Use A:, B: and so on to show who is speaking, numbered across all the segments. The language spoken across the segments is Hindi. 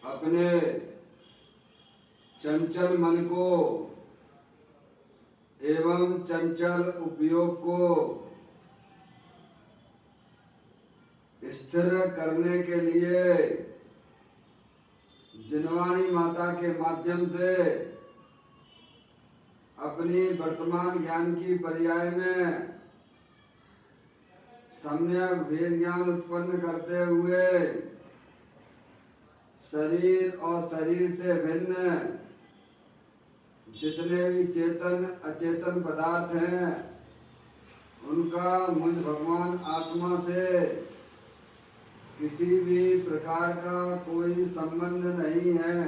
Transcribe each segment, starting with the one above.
A: अपने चंचल मन को एवं चंचल उपयोग को स्थिर करने के लिए जिनवाणी माता के माध्यम से अपनी वर्तमान ज्ञान की पर्याय में सम्यक भेद ज्ञान उत्पन्न करते हुए शरीर और शरीर से भिन्न जितने भी चेतन अचेतन पदार्थ हैं उनका मुझ भगवान आत्मा से किसी भी प्रकार का कोई संबंध नहीं है।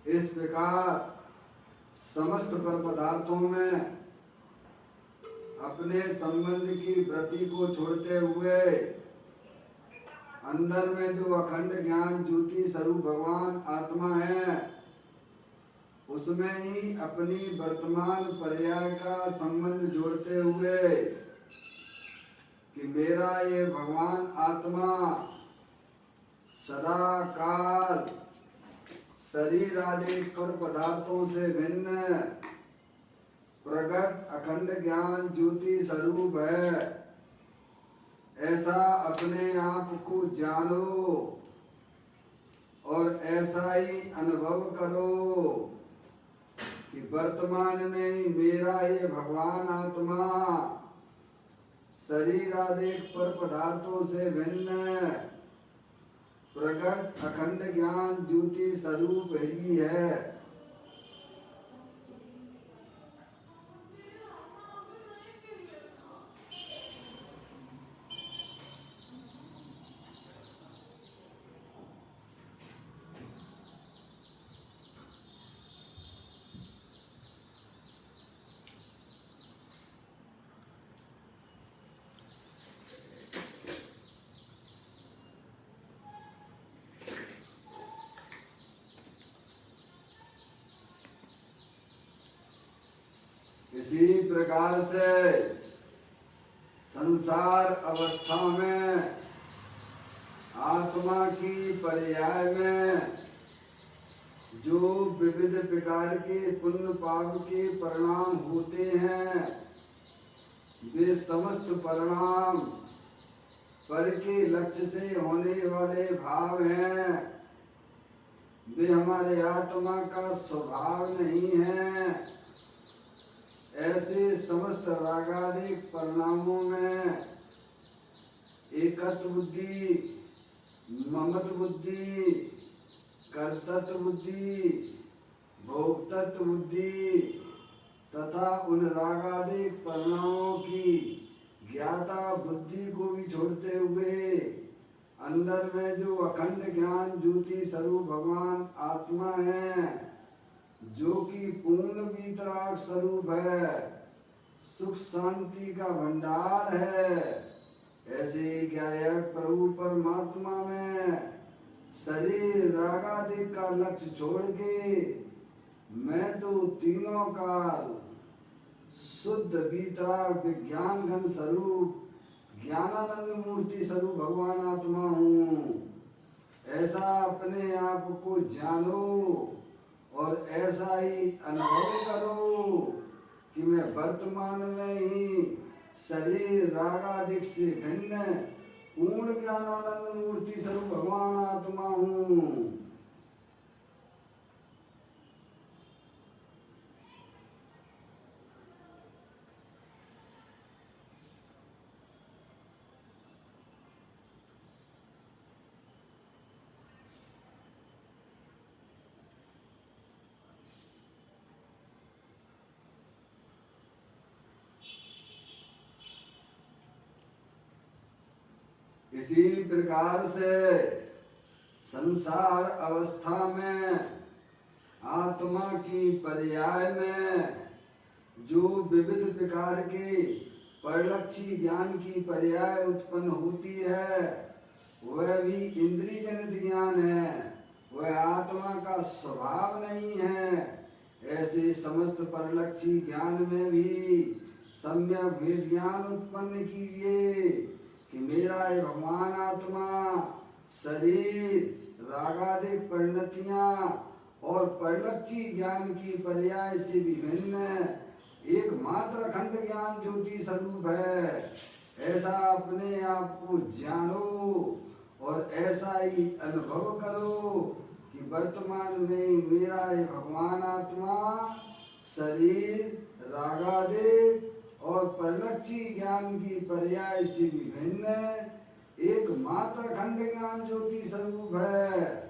A: इस प्रकार समस्त पर पदार्थों में अपने संबंध की वृत्ति को छोड़ते हुए अंदर में जो अखंड ज्ञान ज्योति स्वरूप भगवान आत्मा है उसमें ही अपनी वर्तमान पर्याय का संबंध जोड़ते हुए कि मेरा ये भगवान आत्मा सदा काल शरीर आदि पर पदार्थों से भिन्न प्रगट अखंड ज्ञान ज्योति स्वरूप है। ऐसा अपने आप को जानो और ऐसा ही अनुभव करो कि वर्तमान में ही मेरा ये भगवान आत्मा शरीर आदि पर पदार्थों से भिन्न प्रगट अखंड ज्ञान ज्योति स्वरूप ही है। इसी प्रकार से संसार अवस्था में आत्मा की पर्याय में जो विविध प्रकार के पुण्य पाप के परिणाम होते हैं वे समस्त परिणाम पर के लक्ष्य से होने वाले भाव हैं। वे हमारे आत्मा का स्वभाव नहीं है। ऐसे समस्त रागादिक परिणामों में एकत्व बुद्धि, ममत बुद्धि, कर्तृत्व बुद्धि, भोक्तृत्व बुद्धि तथा उन रागादिक परिणामों की ज्ञाता बुद्धि को भी छोड़ते हुए अंदर में जो अखंड ज्ञान ज्योति स्वरूप भगवान आत्मा है जो कि पूर्ण वीतराग स्वरूप है, सुख शांति का भंडार है। ऐसे ज्ञायक प्रभु परमात्मा में शरीर रागादि का लक्ष्य छोड़ के मैं तो तीनों काल शुद्ध वीतराग विज्ञान घन स्वरूप ज्ञानानंद मूर्ति स्वरूप भगवान आत्मा हूँ। ऐसा अपने आप को जानो और ऐसा ही अनुभव करो कि मैं वर्तमान में ही शरीर रागादिक से भिन्न पूर्ण ज्ञानानंद मूर्ति स्वरूप भगवान आत्मा हूँ। इसी प्रकार से संसार अवस्था में आत्मा की पर्याय में जो विविध प्रकार के परलक्षी ज्ञान की पर्याय उत्पन्न होती है वह भी इंद्रिय जनित ज्ञान है, वह आत्मा का स्वभाव नहीं है। ऐसे समस्त परलक्षी ज्ञान में भी सम्यक भेद ज्ञान उत्पन्न कीजिए कि मेरा ये भगवान आत्मा शरीर रागादिक परिणतियां और परलक्षी ज्ञान की पर्याय से विभिन्न एकमात्र अखंड ज्ञान ज्योति स्वरूप है, ऐसा अपने आप को जानो और ऐसा ही अनुभव करो कि वर्तमान में मेरा ये भगवान आत्मा शरीर रागादिक और परलक्षी ज्ञान की पर्याय से विभिन्न एकमात्र अखंड ज्ञान ज्योति स्वरूप है।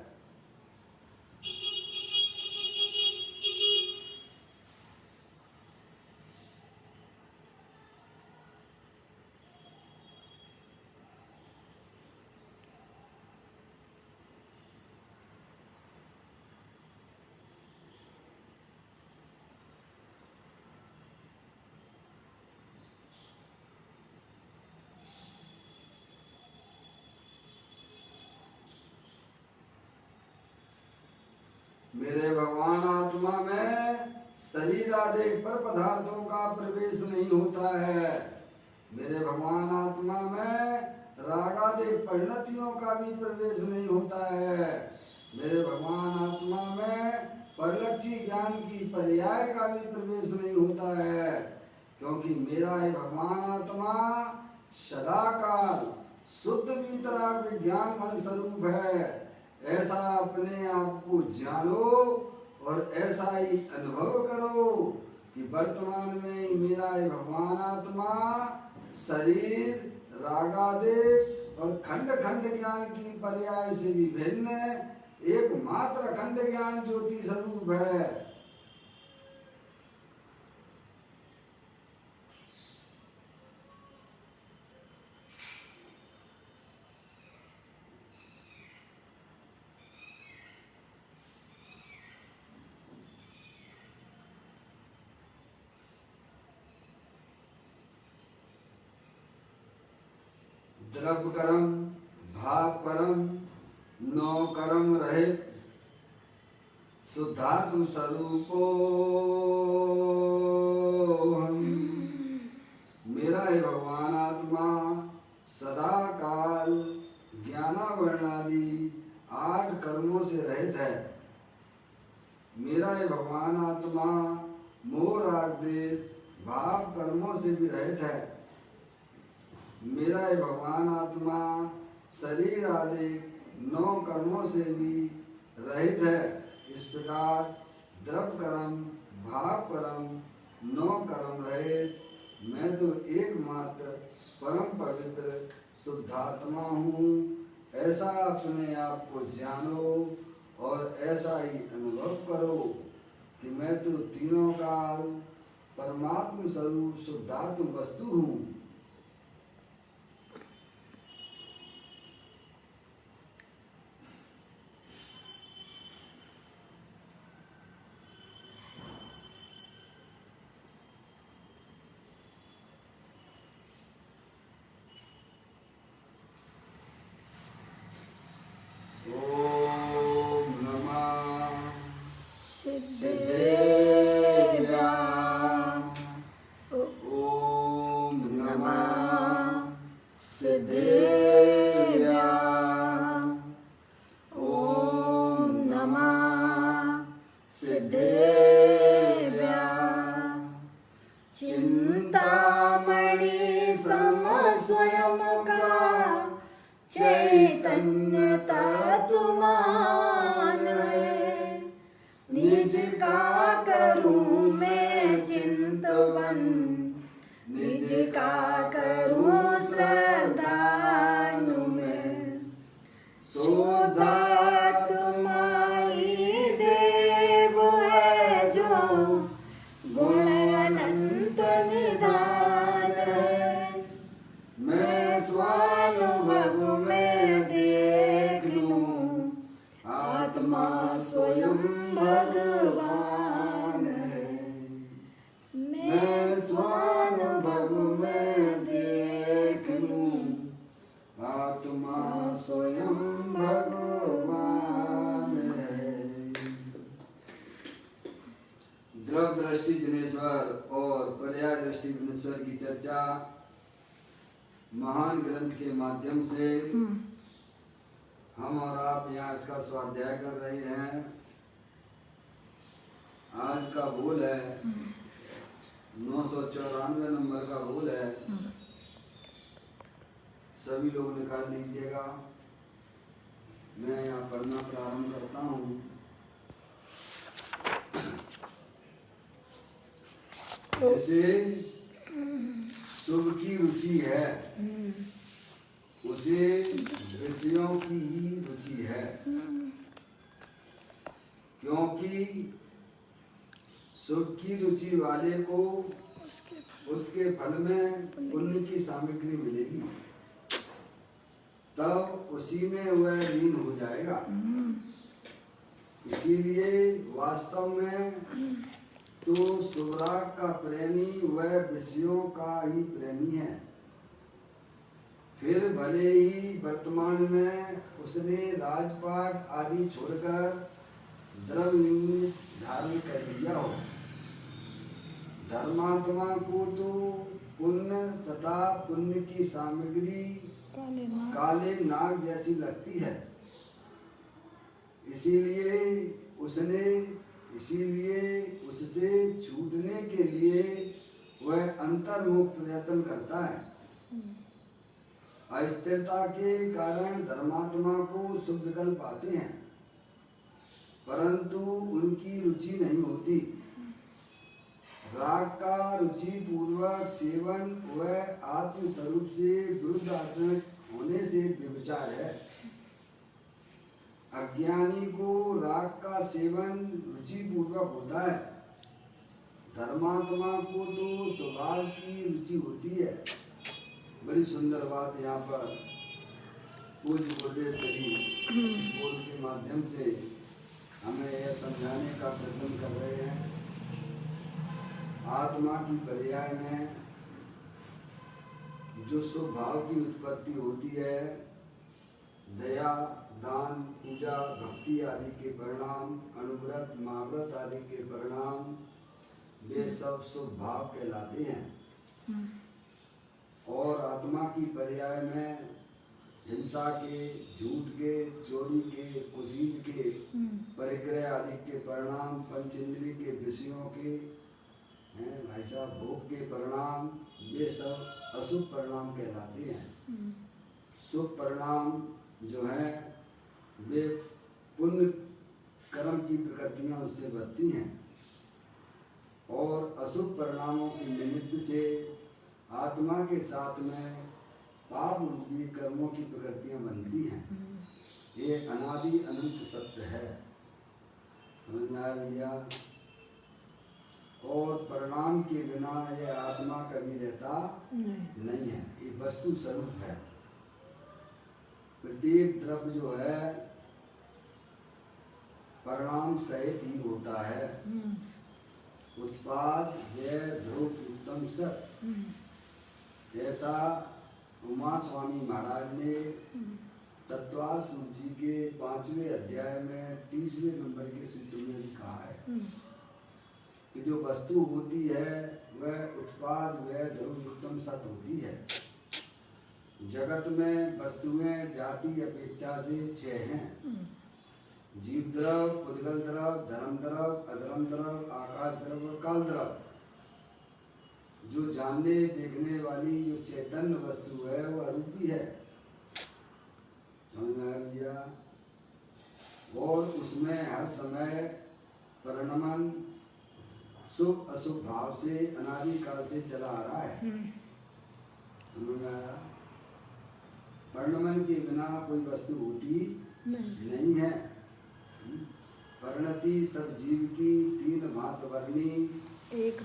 A: मेरे भगवान आत्मा में शरीर आदि पर पदार्थों का प्रवेश नहीं होता है। मेरे भगवान आत्मा में राग आदि परिणतियों का भी प्रवेश नहीं होता है। मेरे भगवान आत्मा में परलक्षी ज्ञान की पर्याय का भी प्रवेश नहीं होता है, क्योंकि मेरा ये भगवान आत्मा सदाकाल शुद्ध वीतराग विज्ञान घन स्वरूप है। ऐसा अपने आप को जानो और ऐसा ही अनुभव करो कि वर्तमान में मेरा ये भगवान आत्मा शरीर रागादिक और खंड खंड ज्ञान की पर्याय से विभिन्न एकमात्र अखंड ज्ञान ज्योति स्वरूप है। द्रव्य कर्म भाव कर्म नौ कर्म रहित शुद्धात्म स्वरूपो मेरा ही भगवान आत्मा सदा काल ज्ञानावर्णादि 8 कर्मों से रहित है। मेरा ही भगवान आत्मा मोह राग द्वेष भाव कर्मों से भी रहित है। मेरा ये भगवान आत्मा शरीर आदि 9 कर्मों से भी रहित है। इस प्रकार द्रव्य कर्म भाव कर्म 9 कर्म रहित मैं तो एकमात्र परम पवित्र शुद्धात्मा हूँ, ऐसा अपने आप को जानो और ऐसा ही अनुभव करो कि मैं तो तीनों काल परमात्म स्वरूप शुद्धात्म वस्तु हूँ। दृष्टि जिनेश्वर और पर्याय दृष्टि जिनेश्वर की चर्चा महान ग्रंथ के माध्यम से हम और आप यहाँ इसका स्वाध्याय कर रहे हैं। आज का बोल है 994 नंबर का बोल है। सभी लोग निकाल लीजिएगा। मैं यहाँ पढ़ना प्रारंभ करता हूँ। जिसे शुभ की रुचि है उसे विषयों की ही रुचि है, क्योंकि शुभ की रुचि वाले को उसके फल में पुण्य की सामग्री मिलेगी, तब उसी में वह लीन हो जाएगा। इसीलिए वास्तव में तो शुभराग का प्रेमी वह विषयों का ही प्रेमी है। फिर भले ही वर्तमान में उसने राजपाट आदि छोड़कर द्रव्य धारण कर लिया हो। धर्मात्मा को तो पुण्य तथा पुण्य की सामग्री काले नाग जैसी लगती है। इसीलिए उससे छूटने के लिए वह अंतर्मुख प्रयत्न करता है। अस्थिरता के कारण धर्मात्मा को शुभ विकल्प आते हैं, परंतु उनकी रुचि नहीं होती। राग का रुचि पूर्वक सेवन वह आत्म स्वरूप से विरुद्ध आचरण होने से व्यभिचार है। अज्ञानी को राग का सेवन रुचि पूर्वक होता है। धर्मात्मा को तो स्वभाव की रुचि होती है। बड़ी सुंदर बात यहाँ पर पूज्य गुरुदेव जी बोल के माध्यम से हमें यह समझाने का प्रयत्न कर रहे हैं। आत्मा की पर्याय में जो स्वभाव की उत्पत्ति होती है, दया, दान, पूजा, भक्ति आदि के परिणाम, अनुव्रत, महाव्रत आदि के परिणाम, वे सब स्वभाव कहलाते हैं। और आत्मा की पर्याय में हिंसा के, झूठ के, चोरी के, कुशील के, परिग्रह आदि के परिणाम, पंचेंद्रिय के विषयों के हैं भाई साहब, भोग के परिणाम, ये सब अशुभ परिणाम कहलाते हैं। शुभ परिणाम जो है वे पुण्य कर्म की प्रकृतियां उससे बनती हैं, और अशुभ परिणामों के निमित्त से आत्मा के साथ में पाप रूपी कर्मों की प्रकृतियां बनती हैं। ये अनादि अनंत सत्य है, समझ में आ लिया। और परिणाम के बिना यह आत्मा कभी रहता नहीं है। ये वस्तु स्वरूप है। प्रत्येक द्रव्य जो है परिणाम सहित ही होता है। उत्पाद व्यय ध्रुव उत्तम सत, ऐसा उमा स्वामी महाराज ने तत्वार सूची के 5वें अध्याय में 30वें नंबर के सूत्र में लिखा है कि जो वस्तु होती है वह उत्पाद व्यय ध्रुव उत्तम सत होती है। जगत में वस्तुएं जाति अपेक्षा से 6 हैं। जीव द्रव, पुद्गल द्रव, धर्म द्रव, अधर्म द्रव, आकाश द्रव और काल द्रव। जो जानने देखने वाली जो चैतन्य वस्तु है वह अरूपी है, समझ में आ गया। और उसमें हर समय परिणमन शुभ अशुभ भाव से अनादि काल से चला आ रहा है, समझ में आया। परिणमन के बिना कोई वस्तु होती नहीं है। परिणति सब जीव की 3 भांत वर्णी, एक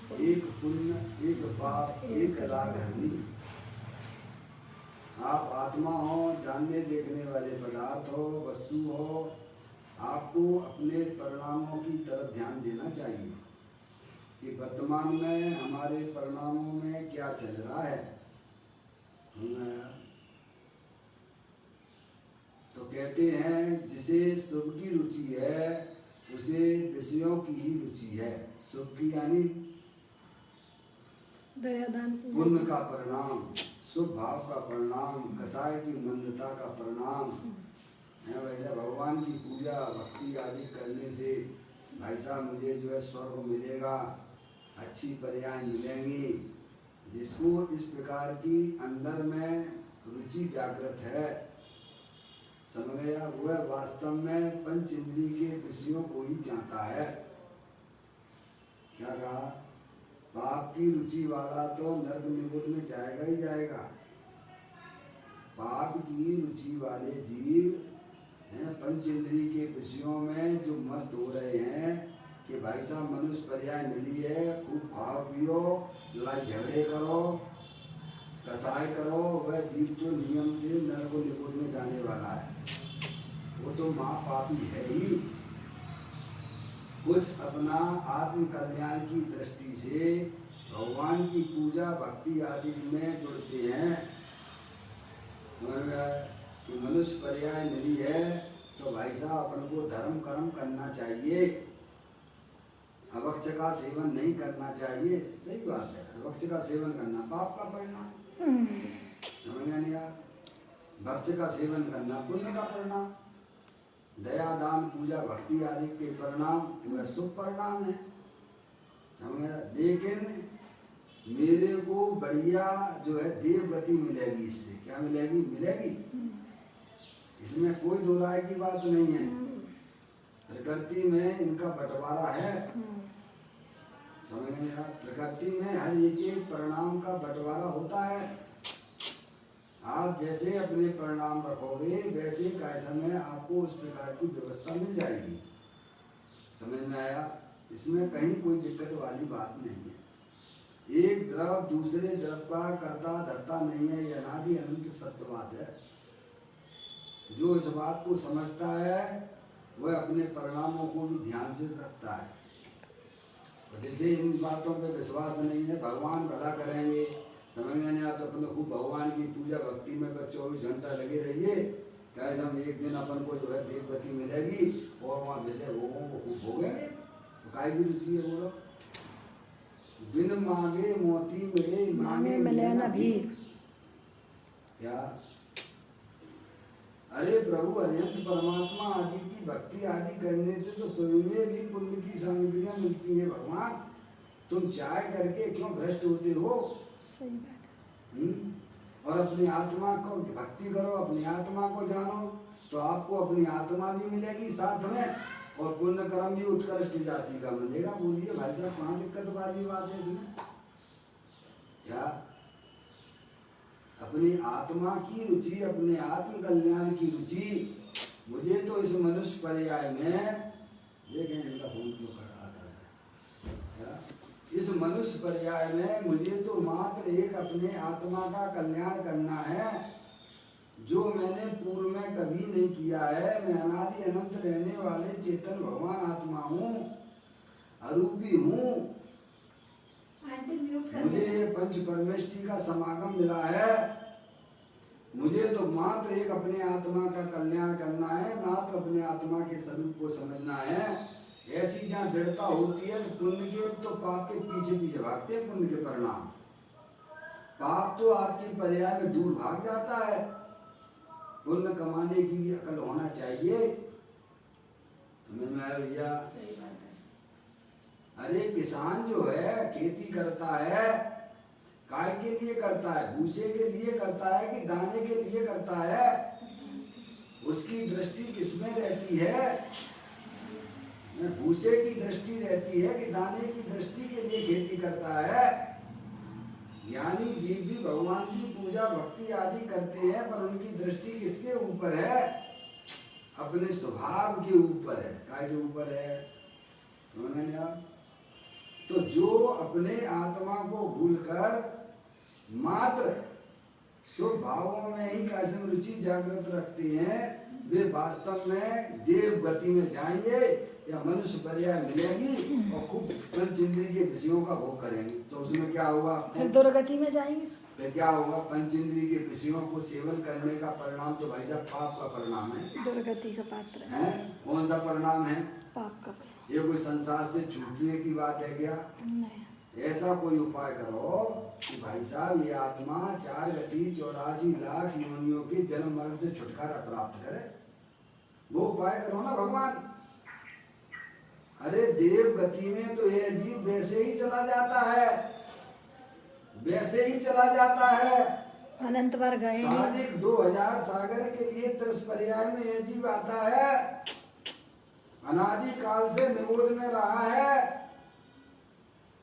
A: पुण्य, एक पाप, एक लाभ हरनी। आप आत्मा हो, जानने देखने वाले पदार्थ हो, वस्तु हो, आपको अपने परिणामों की तरफ ध्यान देना चाहिए कि वर्तमान में हमारे परिणामों में क्या चल रहा है। तो कहते हैं जिसे शुभ की रुचि है उसे विषयों की ही रुचि है। शुभ की यानी
B: दयादान,
A: पुण्य का परिणाम, शुभ भाव का परिणाम, कसाय की मंदता का परिणाम, है। वैसे भगवान की पूजा भक्ति आदि करने से भाई साहब मुझे जो है स्वर्ग मिलेगा, अच्छी पर्याय मिलेंगी। जिसको इस प्रकार की अंदर में रुचि जागृत है, समझ गया, वह वास्तव में पंच इंद्रिय के विषयों को ही चाहता है। क्या कहा? पाप की रुचि वाला तो नरक निकुंज में जाएगा ही जाएगा। पाप की रुचि वाले जीव हैं, पंच इंद्रिय के विषयों में जो मस्त हो रहे हैं कि भाई साहब मनुष्य पर्याय मिली है, खूब खाओ पियो, लड़ाई झगड़े करो, कसाई करो, वह जीव तो नियम से नरक निकुंज में जाने वाला है। वो तो महापापी है ही। कुछ अपना आत्म कल्याण की दृष्टि से भगवान की पूजा भक्ति आदि में जुड़ते हैं। समझ गए कि मनुष्य पर्याय मिली है तो भाई साहब अपन को धर्म कर्म करना चाहिए, अभक्ष का सेवन नहीं करना चाहिए। सही बात है, अभक्ष का सेवन करना पाप का परिणाम, समझ गया नहीं यार? भक्ष का सेवन करना पुण्य का परिणाम, दया दान पूजा भक्ति आदि के परिणाम वह शुभ परिणाम है, समझ गया? लेकिन मेरे को बढ़िया जो है देवगति मिलेगी, इससे क्या मिलेगी? मिलेगी, इसमें कोई दो राय की बात नहीं है। प्रकृति में इनका बंटवारा है, समझ गए आप? प्रकृति में हर एक परिणाम का बंटवारा होता है। आप जैसे अपने परिणाम रखोगे वैसे कैसा में आपको उस प्रकार की व्यवस्था मिल जाएगी। समझ में आया? इसमें कहीं कोई दिक्कत वाली बात नहीं है। एक द्रव दूसरे द्रव का करता धरता नहीं है, यह अनादि अनंत सत्य बात है। जो इस बात को समझता है वह अपने परिणामों को भी ध्यान से रखता है। जैसे इन बातों पे विश्वास नहीं है, भगवान भला करेंगे, समझ गए नहीं? आप तो अपन खूब भगवान की पूजा भक्ति में 24 घंटा लगे रहिए, कैसे हम एक दिन अपन को जो है देवगति मिलेगी और वहाँ विषय भोगों को खूब भोगेंगे। तो काय की रुचि है? बोलो, बिन मांगे मोती मिले, मांगे मिले न भीख। क्या? अरे प्रभु अनंत परमात्मा आदि की भक्ति आदि करने से तो स्वयं में भी पुण्य की सामग्रियां मिलती है। भगवान तुम चाय करके क्यों भ्रष्ट होते हो?
B: सही बात है।
A: और अपनी आत्मा को भक्ति करो, अपनी आत्मा को जानो, तो आपको अपनी आत्मा भी मिलेगी साथ में और पुण्य कर्म भी उत्कृष्ट जाति का मिलेगा। बोलिए भाई साहब, कहाँ दिक्कत वाली बात है इसमें? क्या? अपनी आत्मा की रुचि, अपने आत्म कल्याण की रुचि। मुझे तो इस मनुष्य पर्याय में, देखें इनका फोन क्यों कर आता है, इस मनुष्य पर्याय में मुझे तो मात्र एक अपने आत्मा का कल्याण करना है, जो मैंने पूर्व में कभी नहीं किया है। मैं अनादि अनंत रहने वाले चेतन भगवान आत्मा हूँ, अरूपी हूँ। मुझे पंच परमेष्टि का समागम मिला है। मुझे तो मात्र एक अपने आत्मा का कल्याण करना है, मात्र अपने आत्मा के स्वरूप को समझना है। ऐसी जहाँ दृढ़ता होती है तो पुण्य के तो पाप के पीछे पीछे भागते हैं। पुण्य के परिणाम, पाप तो आपकी पर्याय में दूर भाग जाता है। पुण्य कमाने की भी अकल होना चाहिए। समझ में आया भैया?
B: सही बात है।
A: अरे किसान जो है खेती करता है, काय के लिए करता है? भूसे के लिए करता है कि दाने के लिए करता है? उसकी दृष्टि किसमें रहती है? भूसे की दृष्टि रहती है कि दाने की दृष्टि के लिए खेती करता है। यानी जीव भी भगवान की पूजा भक्ति आदि करते हैं, पर उनकी दृष्टि किसके ऊपर है? अपने स्वभाव के ऊपर है। काय के ऊपर है? समझ नहीं आप? तो जो अपने आत्मा को भूलकर मात्र शुभ भावों में ही कैसे रुचि जागृत रखते हैं, वे वास्तव में देव गति में जाएंगे या मनुष्य पर्याय मिलेगी और खूब पंच इंद्रिय के विषयों का भोग करेंगे। तो उसमें क्या होगा?
B: फिर दुर्गति में जाएंगे।
A: फिर क्या होगा? पंच इंद्रिय के विषयों को सेवन करने का परिणाम तो भाई साहब पाप का परिणाम है,
B: दुर्गति का पात्र
A: है। कौन सा परिणाम है?
B: पाप का।
A: ये कोई संसार से छूटने की बात है क्या?
B: नहीं।
A: ऐसा कोई उपाय करो कि भाई साहब ये आत्मा 4 गति 84 लाख योनियों के जन्म मरण से छुटकारा प्राप्त करे। वो उपाय करो ना भगवान। अरे देव गति में तो ये जीव वैसे ही चला जाता है, वैसे ही चला जाता है।
B: अनंत बार गए नहीं।
A: सादिक 2000 सागर के लिए 30 पर्याय में यह जीव आता है। अनादि काल से निगोद में रहा है।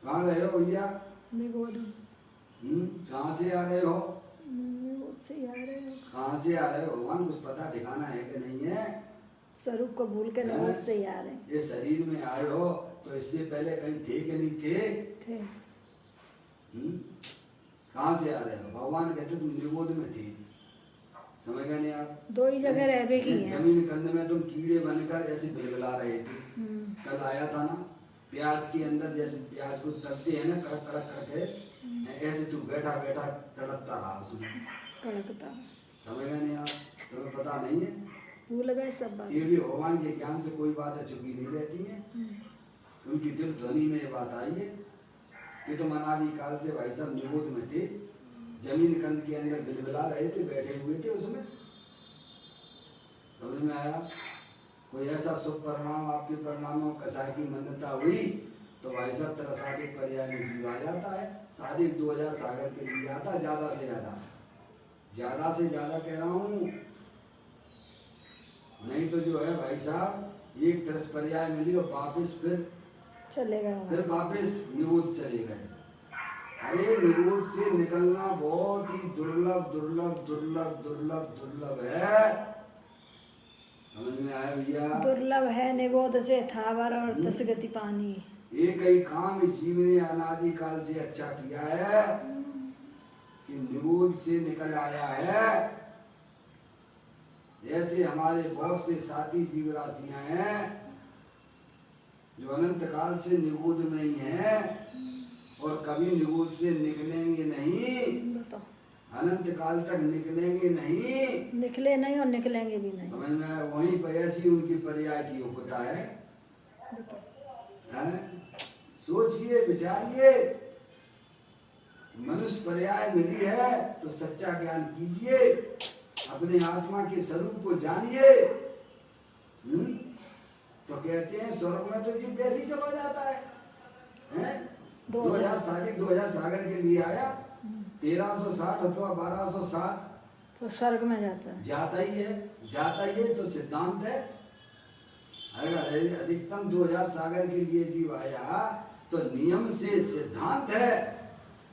A: कहाँ रहे हो भैया?
B: निगोद।
A: कहाँ से आ रहे हो?
B: निगोद से आ रहे हो।
A: कहाँ से आ रहे हो भगवान? कुछ पता ठिकाना है कि नहीं है?
B: स्वरूप को भूल के निगोद से ही आ रहे हैं।
A: ये शरीर में आए हो तो इससे पहले कहीं थे कि नहीं थे?
B: थे।
A: कहाँ से आ रहे हो? भगवान कहते तुम निगोद में थे। समझ गए नहीं आप?
B: दो ही जगह रहबे की है।
A: जमीन कंध में तुम कीड़े बनकर ऐसे बिलबिला रहे थे। कल आया था ना, प्याज के अंदर जैसे प्याज को तलते हैं ना कड़क कड़क करके, ऐसे तू बैठा बैठा तड़पता रहा उसमें।
B: कड़कता।
A: समझ गए नहीं आप? तुम्हें पता नहीं है?
B: भूल गए सब बात।
A: ये भी भगवान के ज्ञान से कोई बातें छुपी नहीं रहती है। उनकी दिल ध्वनि में ये बात आई है कि तुम अनादि काल से भाई साहब निगोद में थे, जमीन कंध के अंदर बिलबिला रहे थे, बैठे हुए थे उसमें। समझ में आया? कोई ऐसा शुभ परिणाम आपके परिणामों कसाई की मान्यता हुई तो भाई साहब तेरा सादिक पर्याय में जीव आ जाता है। सादिक 2000 सागर के लिए आता, ज्यादा से ज्यादा, ज्यादा से ज्यादा कह रहा हूँ। नहीं तो जो है भाई साहब एक 30 पर्याय मिली और वापिस फिर
B: चले गए।
A: फिर वापिस निगोद चले गए। अरे निगोद से निकलना बहुत ही दुर्लभ दुर्लभ दुर्लभ दुर्लभ दुर्लभ है। समझ में आया भैया?
B: दुर्लभ है निगोद से थावर और 10 गति पानी।
A: एक ही काम इस जीव ने अनादि काल से अच्छा किया है कि निगोद से निकल आया है। ऐसे हमारे बहुत से साथी जीव राशियां हैं जो अनंत काल से निगोद में ही हैं और कभी निगोद से निकलेंगे नहीं। अनंत काल तक निकलेंगे नहीं।
B: निकले नहीं और निकलेंगे भी नहीं।
A: समझ में आया? वहीं पर ऐसी उनकी पर्याय की योग्यता है। सोचिए, विचारिए। मनुष्य पर्याय मिली है तो सच्चा ज्ञान कीजिए, अपने आत्मा के स्वरूप को जानिए। तो कहते हैं स्वर्ग में तो जीव वैसे ही चला जाता है, 2000 सादिक 2000 सागर के लिए आया, 1360 अथवा 1260
B: तो स्वर्ग में जाता है।
A: जाता ही है, जाता ही है। तो सिद्धांत है अगर अधिकतम 2000 सागर के लिए जीव आया तो नियम से सिद्धांत है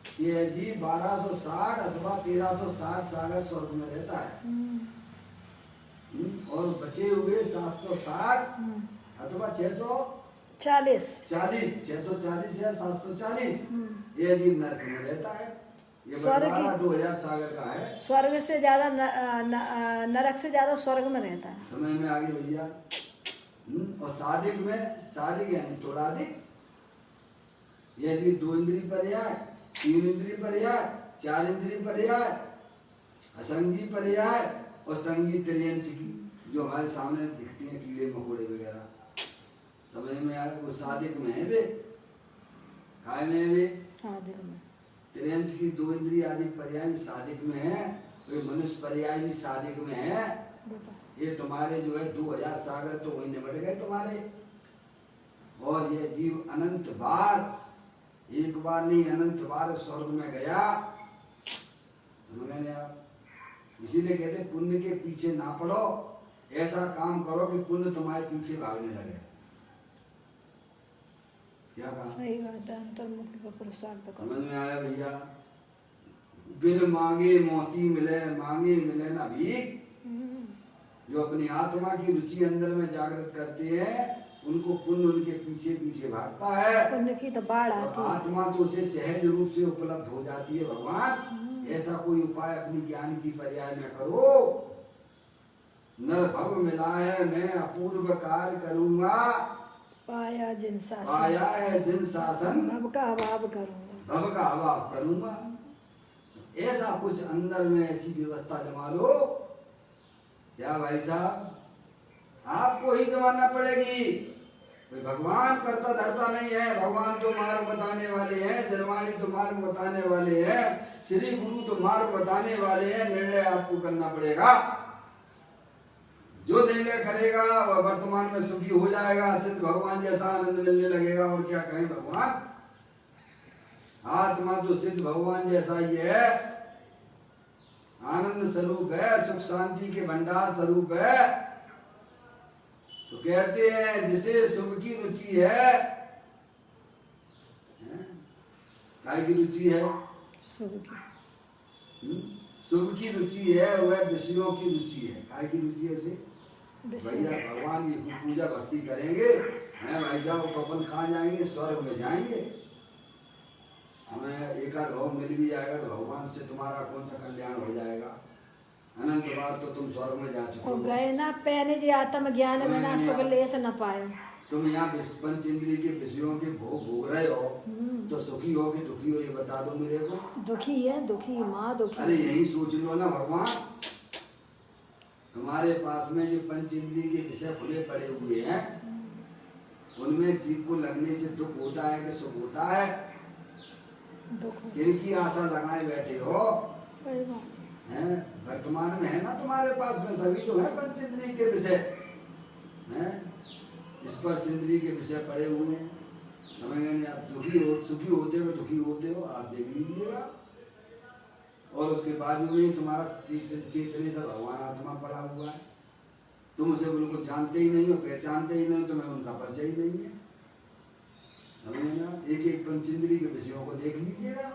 A: कि यह जीव 1260 अथवा 1360 सागर स्वर्ग में रहता है। और बचे हुए 760 अथवा 640 640 या 740 यह जीव नरक में रहता है। ये बंटवारा 2000 सागर का है।
B: स्वर्ग से ज्यादा नरक से ज्यादा स्वर्ग में रहता है।
A: समय में आगे भैया। और सादिक में, सादिक यानी तोड़ादिक, यह जीव 2 इंद्रिय पर्याय, 3 इंद्रिय पर्याय, 4 इंद्रिय पर्याय, असंगी पर्याय और संगी त्रियंश की जो हमारे सामने दिखती हैं कीड़े मकोड़े वगैरह। समझ में आया? वो सादिक में है वे, काय में है वे?
B: सादिक में।
A: त्रियंश की 2 इंद्रिय आदि पर्याय भी सादिक में है, कोई मनुष्य पर्याय भी सादिक में है। ये तुम्हारे जो है 2000 सागर तो वही निबट गए तुम्हारे। और ये जीव अनंत बार, एक बार नहीं अनंत बार स्वर्ग में गया। समझ गए आप? इसीलिए कहते पुण्य के पीछे ना पड़ो, ऐसा काम करो कि पुण्य तुम्हारे पीछे भागने लगे। क्या कहा?
B: सही बात है। अंतर्मुखी का पुरुषार्थ करो।
A: समझ में आया भैया? बिन मांगे मोती मिले, मांगे मिले ना भीख। जो अपनी आत्मा की रुचि अंदर में जागृत करते हैं उनको पुण्य उनके पीछे पीछे भागता है।
B: पुण्य की तो बाढ़ आती है।
A: आत्मा तो उसे सहज रूप से उपलब्ध हो जाती है। भगवान ऐसा कोई उपाय अपनी ज्ञान की पर्याय में करो। नर भव मिला है मैं अपूर्व कार्य करूंगा,
B: पाया जिन शासन,
A: पाया है जिन शासन,
B: भव का अभाव करूंगा,
A: भव का अभाव करूंगा। ऐसा कुछ अंदर में ऐसी व्यवस्था जमा लो। क्या भाई साहब? आपको ही जमाना पड़ेगी। कोई भगवान करता धरता नहीं है। भगवान तो मार्ग बताने वाले हैं, जनवाणी तो मार्ग बताने वाले हैं, श्री गुरु तो मार्ग बताने वाले हैं। निर्णय आपको करना पड़ेगा। जो निर्णय करेगा वह वर्तमान में सुखी हो जाएगा, सिद्ध भगवान जैसा आनंद मिलने लगेगा। और क्या कहें भगवान, आत्मा तो सिद्ध भगवान जैसा ही है, आनंद स्वरूप है, सुख शांति के भंडार स्वरूप है। तो कहते हैं जिसे शुभ की रुचि है, काय की रुचि है,
B: शुभ की
A: शुभ की रुचि है, वह विषयों की रुचि है। काय की रुचि है उसे, भैया भगवान की पूजा भक्ति करेंगे, हैं भाई साहब, तो अपन कहाँ जाएंगे, स्वर्ग में जाएंगे। हमें एक आध भाव मिल भी जाएगा तो भगवान से तुम्हारा कौन सा कल्याण हो जाएगा। अनंत बार तो तुम स्वर्ग में जा चुके हो।
B: गए ना पहले जी आत्म ज्ञान में ना सुख ले से न पाए।
A: तुम यहाँ पंच इंद्रिय के विषयों के भोग भोग रहे हो, तो सुखी हो कि दुखी हो, ये बता दो मेरे को।
B: दुखी है, दुखी माँ दुखी।
A: अरे यही सोच लो ना भगवान, तुम्हारे पास में जो पंच इंद्रिय के विषय खुले पड़े हुए हैं, उनमें जीव को लगने से दुख होता है कि सुख होता है? किनकी आशा लगाए बैठे हो? हैं वर्तमान में है ना तुम्हारे पास में, सभी तो है पंच इंद्रिय के विषय, हैं स्पर्श इंद्रिय के विषय पड़े हुए हैं। समझ गए? आप दुखी हो, सुखी होते हो, दुखी होते हो, आप देख लीजिएगा। और उसके बाद में तुम्हारा चेतने से भगवान आत्मा पड़ा हुआ है, तुम उसे बिल्कुल जानते ही नहीं हो, पहचानते ही नहीं, तुम्हें उनका परिचय ही नहीं है। समझे ना? एक एक पंचेंद्रिय के विषयों को देख लीजिएगा।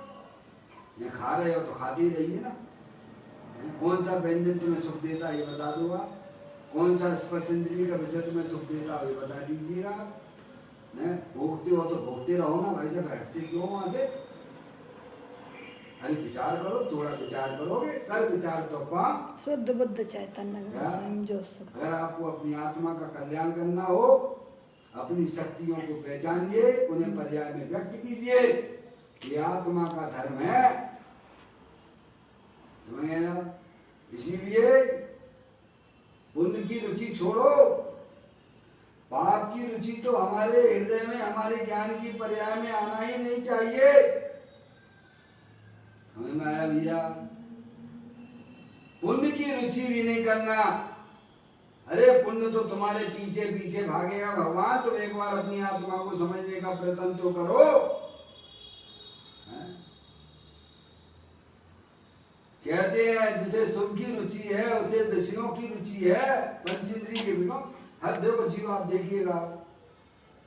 A: यहाँ खा रहे हो तो खाते ही रहिए ना। कौन सा व्यंजन तुम्हें सुख देता है ये बता दो आप, कौन सा स्पर्श इंद्रिय का विषय तुम्हें सुख देता है ये बता दीजिएगा। भोगते हो तो भोगते रहो ना भाई साहब, बैठते क्यों वहां से? अरे विचार करो, थोड़ा विचार करोगे, कर विचार तो पाप
B: शुद्ध बुद्ध चैतन्य समझो।
A: अगर आपको अपनी आत्मा का कल्याण करना हो, अपनी शक्तियों को पहचानिए, उन्हें पर्याय में व्यक्त कीजिए। ये आत्मा का धर्म है, समझ गए ना? इसीलिए पुण्य की रुचि छोड़ो, पाप की रुचि तो हमारे हृदय में, हमारे ज्ञान की पर्याय में आना ही नहीं चाहिए। समझ में आया भैया? पुण्य की रुचि भी नहीं करना। अरे पुण्य तो तुम्हारे पीछे पीछे भागेगा भगवान, तुम एक बार अपनी आत्मा को समझने का प्रयत्न तो करो। कहते हैं जिसे सुख की रुचि है उसे विषयों की रुचि है, पंचेंद्रिय के बिना। हर देखो जीव, आप देखिएगा,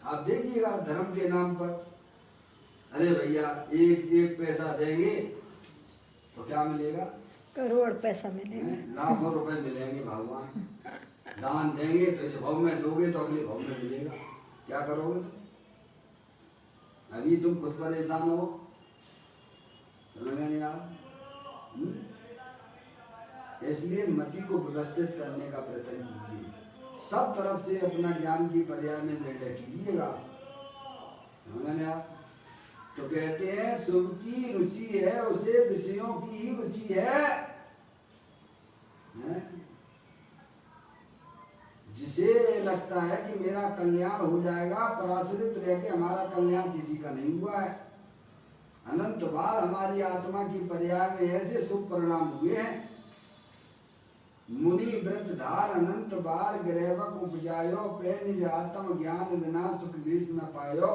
A: आप देखिएगा धर्म के नाम पर, अरे भैया एक एक पैसा देंगे तो क्या मिलेगा?
B: करोड़ पैसा मिलेगा,
A: लाखों रुपए मिलेंगे भगवान। दान देंगे तो इस भाव में दोगे तो अगले भाव में मिलेगा। क्या करोगे तुम? अभी तुम खुद परेशान हो, समझ गए आप? इसलिए मति को व्यवस्थित करने का प्रयत्न कीजिए, सब तरफ से अपना ज्ञान की पर्याय में निर्णय कीजिएगा। समझ गए आप? तो कहते हैं शुभ की रुचि है, उसे विषयों की ही रुचि है। जिसे लगता है कि मेरा कल्याण हो जाएगा, पराश्रित रह के हमारा कल्याण किसी का नहीं हुआ है। अनंत बार हमारी आत्मा की पर्याय में ऐसे शुभ परिणाम हुए हैं। मुनि व्रत धार अनंत बार ग्रहवक उपजायो, पे निज आत्म ज्ञान बिना सुख लेस न पायो।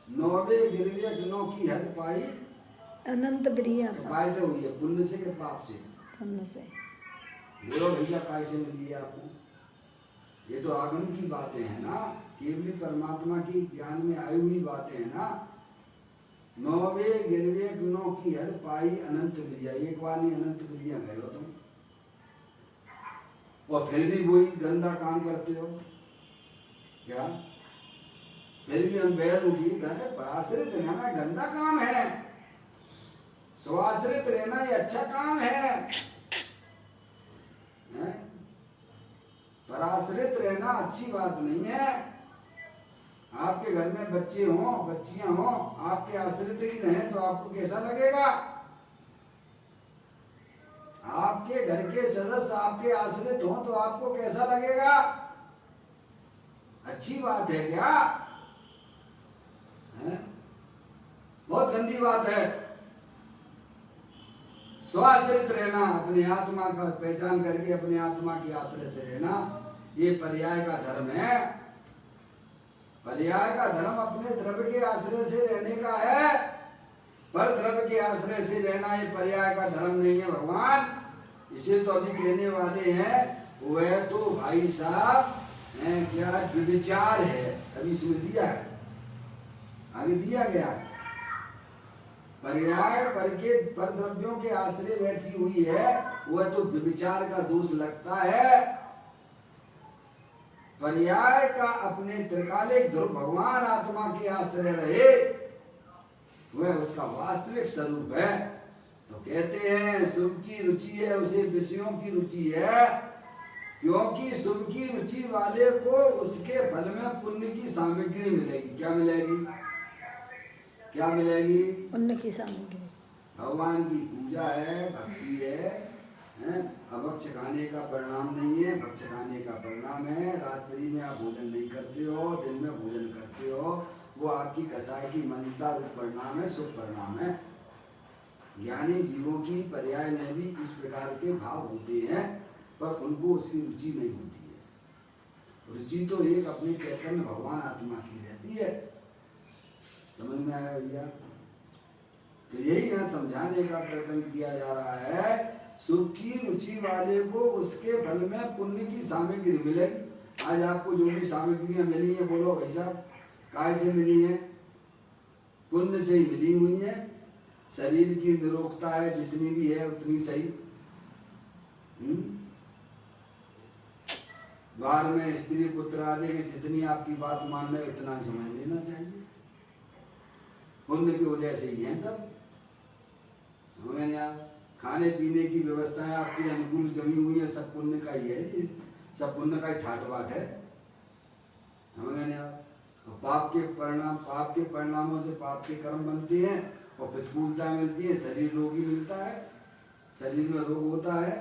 A: नौवे गिरवे नो की हद पाई,
B: अनंत प्रिया।
A: तो काय से हुई है? पुण्य से कि पाप से?
B: पुण्य से।
A: बोलो भैया काय से मिली है आपको? ये तो आगम की बातें हैं ना, केवली परमात्मा की ज्ञान में आई हुई बातें हैं ना। नौवे गिरवे नो की हद पाई अनंत प्रिया, एक बार नहीं अनंत प्रिया गए हो तुम, और फिर भी वही गंदा काम करते हो। क्या फिर भी हम बैर की पराश्रित रहना गंदा काम है, स्वाश्रित रहना ये अच्छा काम है। पराश्रित रहना अच्छी बात नहीं है। आपके घर में बच्चे हों, बच्चियां हों, आपके आश्रित ही रहें तो आपको कैसा लगेगा? आपके घर के सदस्य आपके आश्रित हों तो आपको कैसा लगेगा? अच्छी बात है क्या? बहुत गंदी बात है। स्वाश्रित रहना, अपने आत्मा का पहचान करके अपने आत्मा के आश्रय से रहना, ये पर्याय का धर्म है। पर्याय का धर्म अपने द्रव्य के आश्रय से रहने का है, पर द्रव्य के आश्रय से रहना ये पर्याय का धर्म नहीं है भगवान। इसे तो अभी कहने वाले हैं, वह तो भाई साहब क्या विचार है, अभी इसमें दिया है, आगे दिया गया है। पर्याय पर द्रव्यों के आश्रय बैठी हुई है, वह तो विचार का दोष लगता है। पर्याय का अपने त्रिकालिक ध्रुव भगवान आत्मा के आश्रय रहे, वह उसका वास्तविक स्वरूप है। तो कहते हैं शुभ की रुचि है उसे विषयों की रुचि है, क्योंकि शुभ की रुचि वाले को उसके फल में पुण्य की सामग्री मिलेगी। क्या मिलेगी? क्या मिलेगी?
B: पुण्य की सामग्री।
A: भगवान की पूजा है, भक्ति है, अब भक्ष खाने का परिणाम नहीं है, भक्ष खाने का परिणाम है रात्रि में आप भोजन नहीं करते हो, दिन में भोजन करते हो, वो आपकी कसाय की मनता रूप परिणाम है, शुभ परिणाम है। ज्ञानी जीवों की पर्याय में भी इस प्रकार के भाव होते हैं, पर उनको उसकी रुचि नहीं होती है। रुचि तो एक अपने चैतन्य भगवान आत्मा की रहती है। समझ में आया भैया? तो यही यहाँ समझाने का प्रयत्न किया जा रहा है, सुख की रुचि वाले को उसके फल में पुण्य की सामग्री मिलेगी। आज आपको जो भी सामग्रियां मिली है, बोलो भाई साहब, काय से मिली है? पुण्य से ही मिली हुई है। शरीर की निरोगता है, जितनी भी है उतनी सही। बाहर में स्त्री पुत्र आदि के जितनी आपकी बात मान रहे उतना समझ लेना चाहिए। पुण्य की वजह से ही है सब। समझ नहीं आप? खाने पीने की व्यवस्थाएं आपके अनुकूल जमी हुई है, सब पुण्य का ही है, सब पुण्य का ही ठाट बाट है। समझ नहीं आप? पाप के परिणामों से पाप के कर्म बनते हैं और प्रतिकूलता मिलती है, शरीर रोगी मिलता है, शरीर में रोग होता है।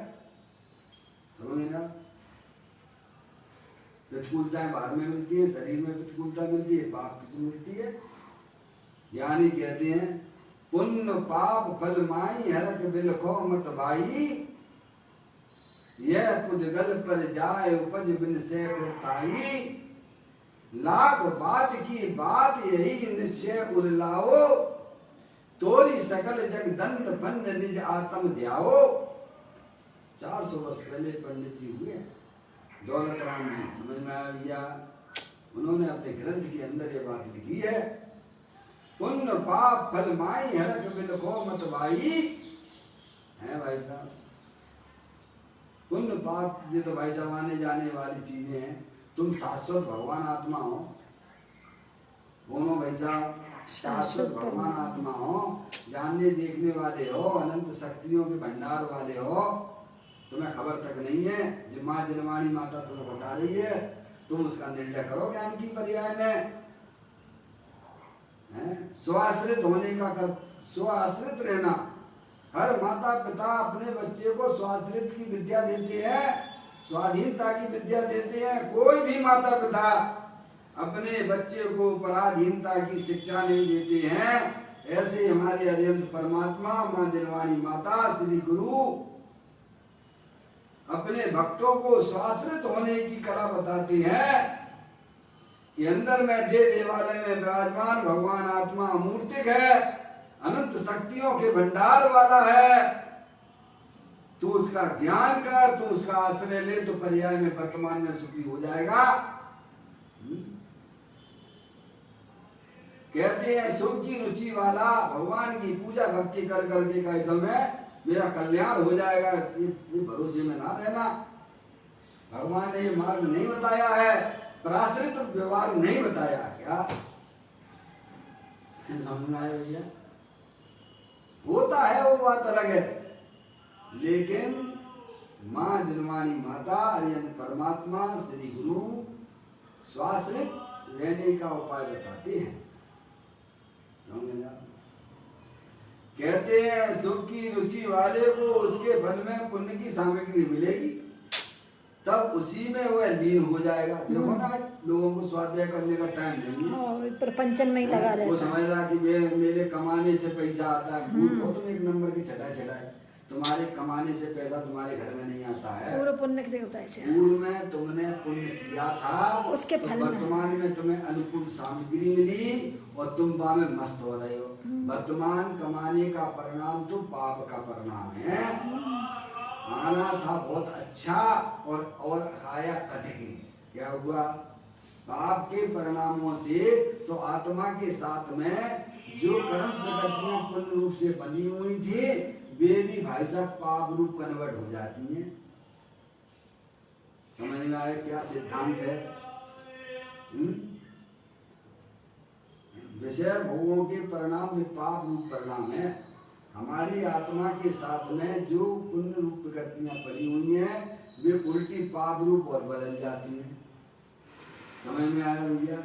A: समझ नहीं आप? प्रतिकूलताएं बाहर में मिलती है, शरीर में प्रतिकूलता मिलती है, पाप से मिलती है। ज्ञानी कहते हैं पुण्य पाप फल माई हरक बिलखो मत बाई, यह पुद्गल पर जाए उपज बिन से ताई, लाख बात की बात यही निश्चय उरलाओ, तोरी सकल जग दंड बंद निज आत्म ध्याओ। 400 वर्ष पहले पंडित जी हुए दौलत राम जी, समझ में आया भैया? उन्होंने अपने ग्रंथ के अंदर ये बात लिखी है, पुण्य पाप फल माई हरक बिलखो मत बाई। है भाई साहब, पुण्य पाप ये तो भाई साहब आने जाने वाली चीजें हैं। तुम शाश्वत भगवान आत्मा हो, दोनों भाई साहब शाश्वत भगवान आत्मा हो, जानने देखने वाले हो, अनंत शक्तियों के भंडार वाले हो। तुम्हें खबर तक नहीं है, जो माँ जलवाणी माता तुम्हें बता रही है, तुम उसका निर्णय करो ज्ञान की पर्याय में। स्वाश्रित होने का स्वाश्रित रहना। हर माता पिता अपने बच्चे को स्वाश्रित की विद्या देते हैं, स्वाधीनता की विद्या देते हैं। कोई भी माता पिता अपने बच्चे को पराधीनता की शिक्षा नहीं देते हैं। ऐसे हमारे अरिहंत परमात्मा माँ जलवाणी माता श्री गुरु अपने भक्तों को स्वाश्रित होने की कला बताते हैं कि अंदर में जय देवालय में विराजमान भगवान आत्मा अमूर्तिक है, अनंत शक्तियों के भंडार वाला है। तू उसका ज्ञान कर, तू उसका आश्रय ले, तो पर्याय में वर्तमान में सुखी हो जाएगा। कहते हैं शुभ की रुचि वाला भगवान की पूजा भक्ति कर करके कहे समय मेरा कल्याण हो जाएगा, ये भरोसे में ना रहना। भगवान ने ये मार्ग नहीं बताया है, पराश्रित व्यवहार नहीं बताया। क्या समझ में आया भैया? होता है वो बात अलग है, लेकिन माँ जलवाणी माता अरिहंत परमात्मा श्री गुरु स्वाश्रित रहने का उपाय बताते हैं। कहते हैं सुख की रुचि वाले को उसके फल में पुण्य की सामग्री मिलेगी, तब उसी में वह लीन हो जाएगा। देखो ना, लोगों को स्वाध्याय करने का टाइम नहीं है,
B: प्रपंचन में ही लगा रहता है।
A: वो समझ रहा कि मेरे कमाने से पैसा आता है। तुम एक नंबर की चटाई तुम्हारे कमाने से पैसा तुम्हारे घर में नहीं आता है।
B: पूर्व पुण्य से होता है इसे।
A: पूर्व में तुमने पुण्य किया था,
B: उसके
A: तो
B: फल में
A: वर्तमान में तुम्हें अनुकूल सामग्री मिली और तुम वहां में मस्त हो रहे हो। वर्तमान कमाने का परिणाम तो पाप का परिणाम है। आना था बहुत अच्छा और आया कटके, क्या हुआ? पाप के परिणामों से तो आत्मा के साथ में जो कर्म प्रकृतियां पूर्ण रूप से बनी हुई थी वे भी भाई साहब पाप रूप कन्वर्ट हो जाती हैं। समझ में आया क्या सिद्धांत है? विषय भोगों के परिणाम में पाप रूप परिणाम है। हमारी आत्मा के साथ में जो पुण्य रूप प्रकृतियां पड़ी हुई हैं वे उल्टी पाप रूप और बदल जाती हैं। समझ में आया भैया?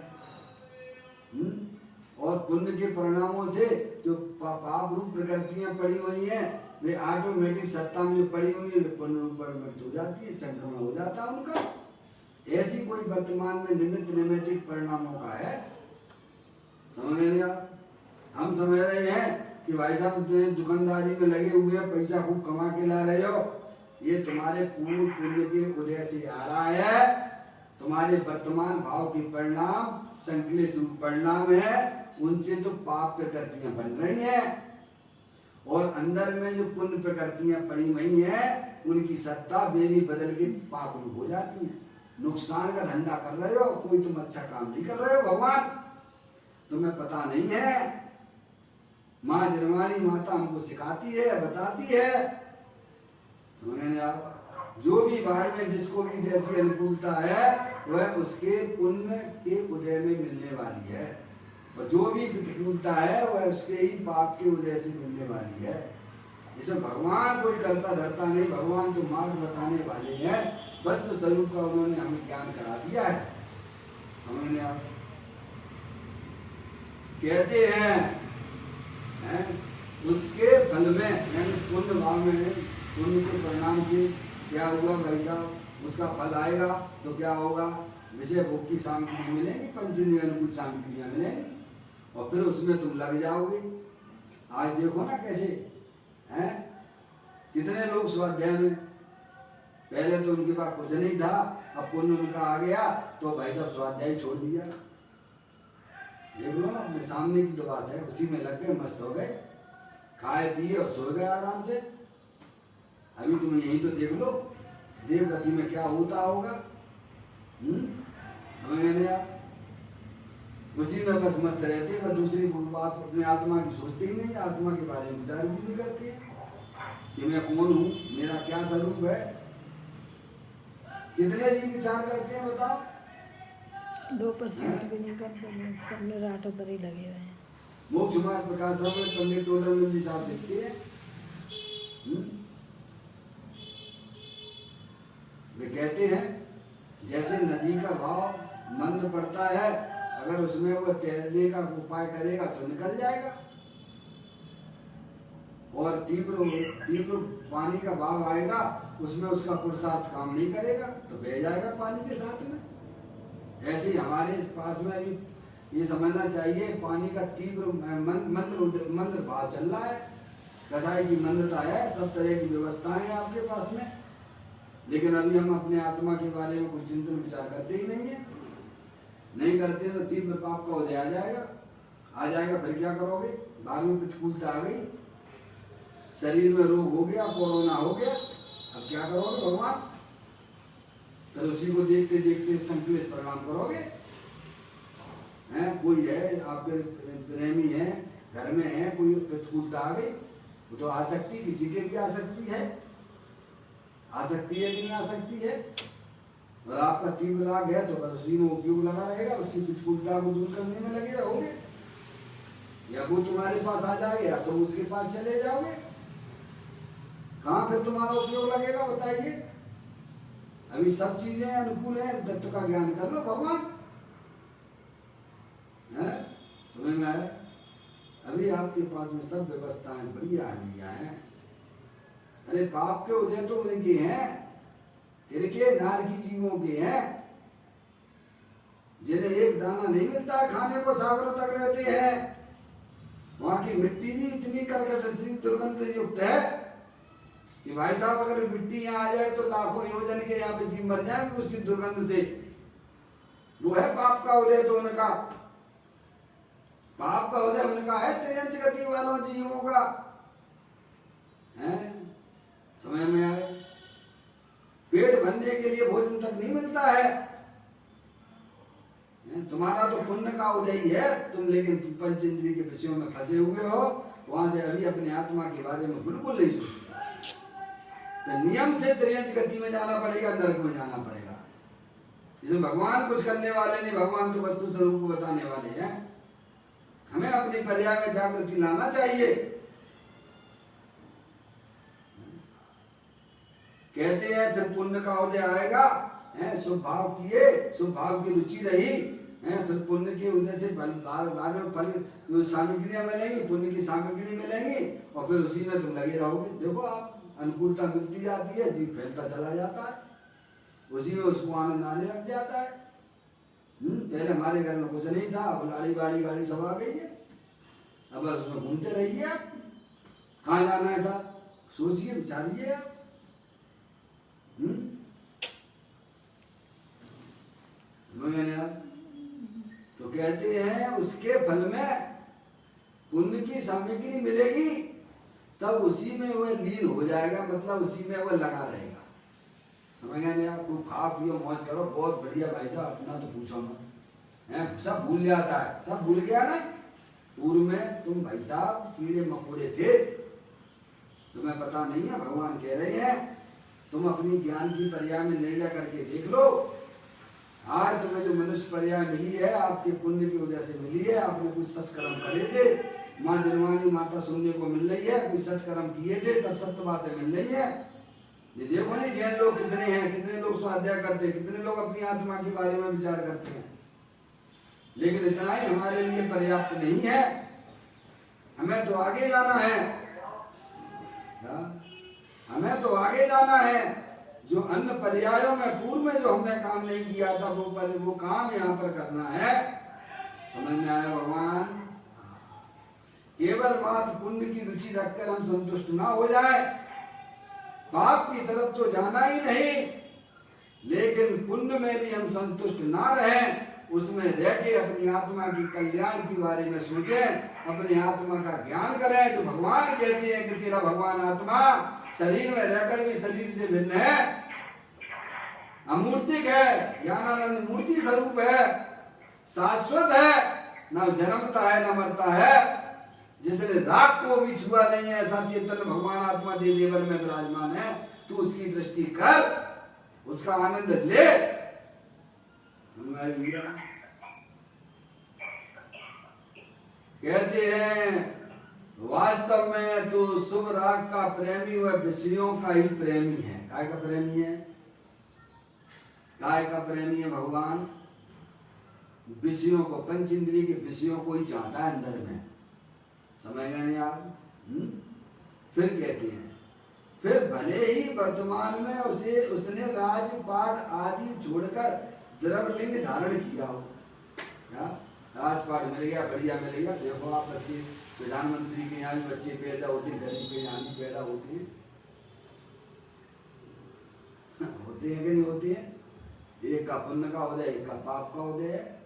A: और पुण्य के परिणामों से जो पाप रूप प्रकृतियां पड़ी हुई हैं वे ऑटोमेटिक सत्ता में जो पड़ी हुई है वे पुण्य रूप परिवर्तित हो जाती है, संक्रमण हो जाता है उनका। ऐसी कोई वर्तमान में निमित्त नैमित्तिक परिणामों का है। समझ रहे आप? हम समझ रहे हैं कि भाई साहब दुकानदारी में लगे हुए हैं, पैसा खूब कमा के ला रहे हो, ये तुम्हारे पूर्व पुण्य के उदय से आ रहा है। तुम्हारे वर्तमान भाव के परिणाम संकलित परिणाम है, उनसे तो पाप प्रकृतियां बन रही हैं और अंदर में जो पुण्य प्रकृतियां पड़ी हुई हैं उनकी सत्ता वे भी बदल के पाप रूप हो जाती हैं। नुकसान का धंधा कर रहे हो, कोई तुम अच्छा काम नहीं कर रहे हो। भगवान तुम्हें पता नहीं है। माँ जन्माणी माता हमको सिखाती है, बताती है। समझ आप? जो भी बाहर में जिसको भी जैसी अनुकूलता है वह उसके पुण्य के उदय में मिलने वाली है और जो भी प्रतिकूलता है वह उसके ही पाप के उदय से मिलने वाली है। इसमें भगवान कोई करता धरता नहीं, भगवान तो मार्ग बताने वाले हैं। वस्तु स्वरूप का उन्होंने हमें ज्ञान करा दिया है। समझ आप? कहते हैं उसके फल में यानी पुण्य भाव में पुण्य के परिणाम से क्या हुआ भाई साहब? उसका फल आएगा तो क्या होगा? विषय भोग की सामग्री मिलेगी, पंचेंद्रिय अनुकूल सामग्रियां मिलेंगी और फिर उसमें तुम लग जाओगे। आज देखो ना कैसे हैं कितने लोग स्वाध्याय में, पहले तो उनके पास कुछ नहीं था, अब पुण्य उनका आ गया तो भाई साहब स्वाध्याय छोड़ दिया। देख लो ना, अपने सामने की तो बात है, उसी में लग गए, मस्त हो गए, खाए पिए और सो गए आराम से। अभी तुम यही तो देख लो देवगति में क्या होता होगा। समझ आप? उसी में बस मस्त रहते हैं, दूसरी बात अपने आत्मा की सोचते ही नहीं, आत्मा के बारे में विचार भी नहीं करते कि मैं कौन हूँ, मेरा क्या स्वरूप है। कितने जी विचार करते हैं बताओ?
B: 2% भी नहीं करते लोग, सबने राटो दरी लगे हुए हैं।
A: मोक्ष मार्ग प्रकाश में पंडित टोडर नंदी साहब लिखते हैं, वे कहते हैं जैसे नदी का भाव मंद पड़ता है, अगर उसमें वो तैरने का उपाय करेगा तो निकल जाएगा और तीव्र पानी का भाव आएगा, उसमें उसका पुरुषार्थ काम नहीं करेगा तो बह जाएगा पानी के साथ में। ऐसे ही हमारे पास में अभी ये समझना चाहिए पानी का तीव्र मंद भाव चल रहा है, कसाई की मंदता है, सब तरह की व्यवस्थाएं हैं आपके पास में, लेकिन अभी हम अपने आत्मा के बारे में कुछ चिंतन विचार करते ही नहीं है। नहीं करते तो तीव्र पाप का उदय आ जाएगा। फिर क्या करोगे? बाद में प्रतिकूलता आ गई, शरीर में रोग हो गया, कोरोना हो गया, अब क्या करोगे भगवान? फिर उसी को देखते देखते संकलित परिणाम करोगे। कोई है आपके प्रेमी है, घर में है, कोई प्रतिकूलता आ गई, वो तो आ सकती, किसी के भी आ सकती है, आ सकती है कि नहीं आ सकती है। और आपका तीव्र राग है तो बस उसी में उपयोग लगा रहेगा, उसकी प्रतिकूलता को दूर करने में लगे रहोगे, या वो तुम्हारे पास आ जाएगा या तुम उसके पास चले जाओगे। कहाँ फिर तुम्हारा उपयोग लगेगा बताइए? अभी सब चीजें अनुकूल है, तत्व का ज्ञान कर लो भगवान। समझ में आया? अभी आपके पास में सब व्यवस्थाएं बढ़िया दिया है। अरे पाप के उदय तो उनके हैं, इनके नारकी जीवों के हैं, जिन्हें एक दाना नहीं मिलता खाने को, सागरों तक रहते हैं। वहां की मिट्टी भी इतनी कर्कश दुर्गंध युक्त है कि भाई साहब अगर मिट्टी यहाँ आ जाए तो लाखों योजन के यहाँ पे जीव मर जाए उसकी दुर्गंध से। वो है पाप का उदय। तो उनका पाप का उदय उनका है त्रियंच गति वालों जीवों का है। समझ में आए? पेट भरने के लिए भोजन तक नहीं मिलता है। तुम्हारा तो पुण्य का उदय ही है, तुम लेकिन पंच इंद्रिय के विषयों में फंसे हुए हो। वहां से अभी अपने आत्मा के बारे में बिल्कुल नहीं सोचते। तो नियम से त्रियंच गति में जाना पड़ेगा, नरक में जाना पड़ेगा। इसमें भगवान कुछ करने वाले नहीं, भगवान तो वस्तु स्वरूप को बताने वाले हैं। हमें अपनी पर्याय में जागृति लाना चाहिए। कहते हैं फिर पुण्य का उदय आएगा, शुभ भाव किए, शुभ भाव की रुचि रही, फिर पुण्य के उदय से बाद में फल सामग्रियां मिलेंगी, पुण्य की सामग्री मिलेंगी और फिर उसी में तुम लगे रहोगे। देखो आप, अनुकूलता मिलती जाती है, जीव फैलता चला जाता है, उसी में उसको आनंद आने लग जाता है। पहले हमारे घर में कुछ नहीं था, अब लाड़ी बाड़ी गाड़ी सब आ गई है। अब बस उसमें घूमते रहिए आप। कहाँ जाना है साहब, सोचिए, विचारिए आप। तो कहते हैं उसके फल में पुण्य की सामग्री मिलेगी, तब उसी में वह लीन हो जाएगा, मतलब उसी में वह लगा रहेगा। समझ गए आप? खूब खा पियो मौज करो, बहुत बढ़िया भाई साहब, अपना तो पूछो मत। सब भूल जाता है, सब भूल गया ना। पूर्व में तुम भाई साहब कीड़े मकोड़े थे, तुम्हें पता नहीं है। भगवान कह रहे हैं तुम अपनी ज्ञान की पर्याय में निर्णय करके देख लो। आज तुम्हें जो मनुष्य पर्याय मिली है, आपके पुण्य की वजह से मिली है। आपने कुछ सत्कर्म करे थे, माँ जनवाणी माता सुनने को मिल रही है, कुछ सत्कर्म किए थे, तब सत्य बातें मिल रही है। ये देखो नहीं जैन लोग कितने हैं, कितने लोग स्वाध्याय करते हैं, कितने लोग अपनी आत्मा के बारे में विचार करते हैं। लेकिन इतना ही हमारे लिए पर्याप्त नहीं है, हमें तो आगे जाना है। हमें तो आगे जाना है। जो अन्य पर्यायों में पूर्व में जो हमने काम नहीं किया था, वो काम यहाँ पर करना है। समझ में आया भगवान? केवल मात्र पुण्य की रुचि रखकर हम संतुष्ट ना हो जाए, पाप की तरफ तो जाना ही नहीं, लेकिन पुण्य में भी हम संतुष्ट ना रहें, उसमें रह के अपनी आत्मा की कल्याण के बारे में सोचें, अपनी आत्मा का ज्ञान करें। जो भगवान कहते हैं कि तेरा भगवान आत्मा शरीर में रहकर भी शरीर से भिन्न है, अमूर्तिक है, ज्ञानानंद मूर्ति स्वरूप है, शाश्वत है, न जन्मता है न मरता है, जिसने राख को भी छुआ नहीं है, ऐसा चेतन भगवान आत्मा देवर में विराजमान है। तू उसकी दृष्टि कर, उसका आनंद ले। कहते हैं वास्तव में तो शुभ राग का प्रेमी वह विषयों का ही प्रेमी है। काय का प्रेमी है? काय का प्रेमी है भगवान? विषयों को, पंच इंद्रिय के विषयों को ही चाहता है अंदर में। समझ गए नहीं आप? फिर कहते हैं फिर भले ही वर्तमान में उसने राजपाट आदि छोड़कर द्रवलिंग धारण किया हो। क्या राजपाट मिल गया, बढ़िया मिल गया। देखो आप बच्चे, प्रधानमंत्री के यहाँ भी बच्चे पैदा होते, गरीब के यहाँ भी पैदा होते हैं। होते हैं कि नहीं होते हैं? एक का पुण्य का उदय, एक का पाप का उदय है।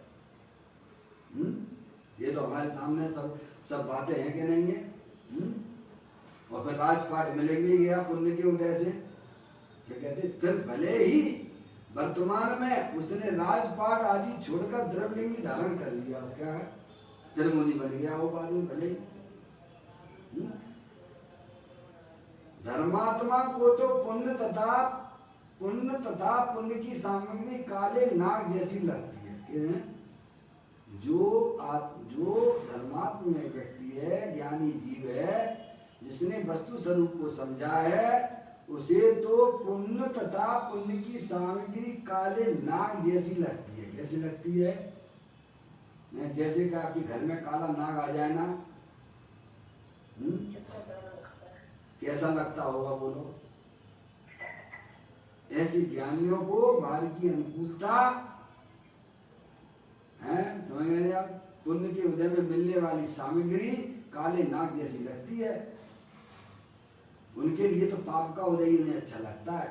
A: ये तो हमारे सामने सब बातें हैं कि नहीं है? और फिर राजपाट मिलेंगे गया पुण्य के उदय से। क्या कहते? फिर भले ही वर्तमान में उसने राजपाट आदि छोड़कर द्रवलिंगी धारण कर लिया। क्या है? फिर मुनि बन गया वो बाद में। भले धर्मात्मा को तो पुण्य तथा पुण्य की सामग्री काले नाग जैसी लगती है। जो धर्मात्मा व्यक्ति है, ज्ञानी जीव है, जिसने वस्तु स्वरूप को समझा है, उसे तो पुण्य तथा पुण्य की सामग्री काले नाग जैसी लगती है। कैसी लगती है? जैसे कि आपके घर में काला नाग आ जाए ना, कैसा लगता होगा बोलो? ऐसी ज्ञानियों को बाहर की अनुकूलता है, समझ गए आप? पुण्य के उदय में मिलने वाली सामग्री काले नाग जैसी लगती है। उनके लिए तो पाप का उदय ही उन्हें अच्छा लगता है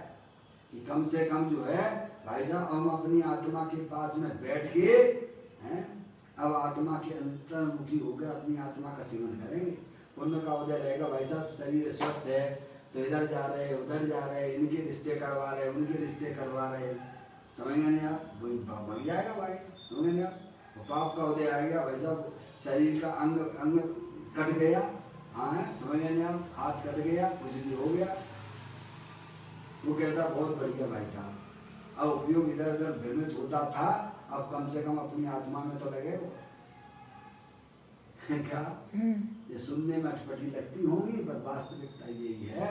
A: कि कम से कम जो है भाई साहब हम अपनी आत्मा के पास में बैठ के हैं, अब आत्मा के अंतर्मुखी होकर अपनी आत्मा का सेवन करेंगे, पुण्य का उदय रहेगा। भाई साहब शरीर स्वस्थ है तो इधर जा रहे उधर जा रहे, इनके रिश्ते करवा रहे उनके रिश्ते करवा रहे, समझेंगे नहीं आप, वही पाप बढ़ जाएगा भाई, समझेंगे नहीं आप। पाप का उदय आएगा भाई साहब, शरीर का अंग अंग कट गया, हाँ समझ नहीं आप, हाथ कट गया कुछ भी हो गया, वो कहता बहुत बढ़िया भाई साहब, अब उपयोग इधर उधर भ्रमित होता था, अब कम से कम अपनी आत्मा में तो लगे वो क्या ये सुनने में अटपटी लगती होंगी पर वास्तविकता यही है।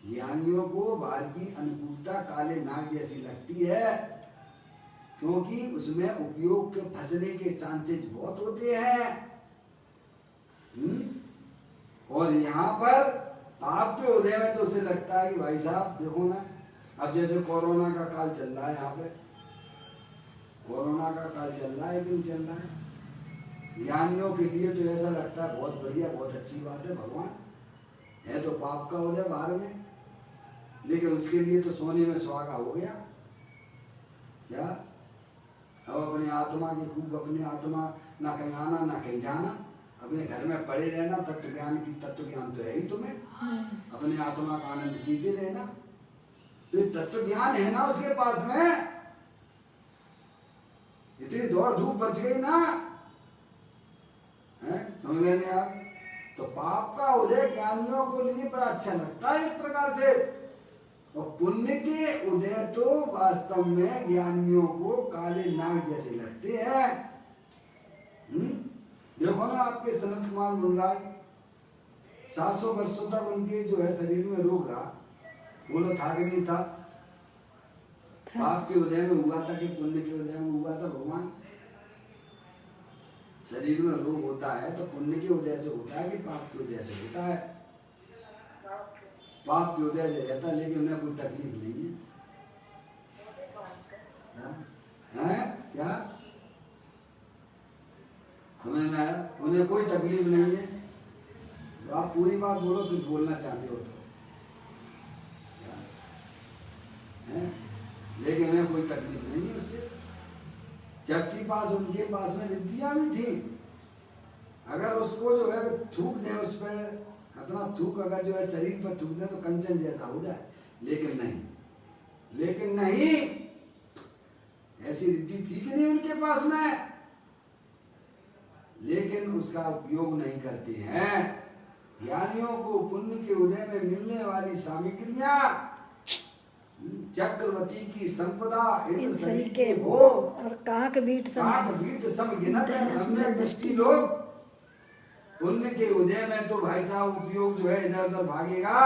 A: ज्ञानियों को बाहर की अनुकूलता काले नाग जैसी लगती है क्योंकि उसमें उपयोग के फंसने के चांसेस बहुत होते हैं। और यहाँ पर पाप के उदय में तो उसे लगता है कि भाई साहब देखो ना, अब जैसे कोरोना का काल चल रहा है, यहाँ पे कोरोना का काल चल रहा है कि चल रहा है, ज्ञानियों के लिए तो ऐसा लगता है बहुत बढ़िया बहुत अच्छी बात है, भगवान है तो पाप का उदय बाहर में, लेकिन उसके लिए तो सोने में सुहागा हो गया क्या। अब अपनी आत्मा की खूब, अपनी आत्मा ना कहीं आना ना कहीं जाना, अपने घर में पड़े रहना, तत्व ज्ञान तो है ही तुम्हें, अपने आत्मा का आनंद पीते रहना, तो तत्व ज्ञान है ना उसके पास में, इतनी दौड़ धूप बच गई ना, है समझ में नहीं आप। तो पाप का उदय ज्ञानियों को लिए बड़ा अच्छा लगता है एक प्रकार से, और पुण्य के उदय तो वास्तव में ज्ञानियों को काले नाग जैसे लगते हैं। देखो ना आपके सनत कुमार मुनराज 700 वर्षों तक उनके जो है शरीर में रोग रहा, वो लोग था कि नहीं था, पाप के उदय में हुआ था कि पुण्य के उदय में हुआ था भगवान। शरीर में रोग होता है तो पुण्य के उदय से होता है कि पाप के उदय से होता है, पाप के उदय से रहता है, लेकिन उन्हें कोई तकलीफ नहीं है, क्या समझ में आया, उन्हें कोई तकलीफ नहीं है। तो आप पूरी बात बोलो, कुछ बोलना चाहते हो तो है? लेकिन उन्हें कोई तकलीफ नहीं है उससे, जबकि पास उनके पास में रिद्धियां भी थी, अगर उसको जो है थूक दे उस पर अपना थूक, अगर जो है शरीर पर थूक दे तो कंचन जैसा हो जाए, लेकिन नहीं ऐसी रिद्धि थी कि नहीं उनके पास में, लेकिन उसका उपयोग नहीं करते हैं। ज्ञानियों को पुण्य के उदय में मिलने वाली सामग्रियां चक्रवर्ती की संपदा, इंद्र सरी के भोग
B: और काक बीट
A: सम गिनत है सम्यक दृष्टि लोग। पुण्य के उदय में तो भाई साहब उपयोग जो है इधर उधर भागेगा,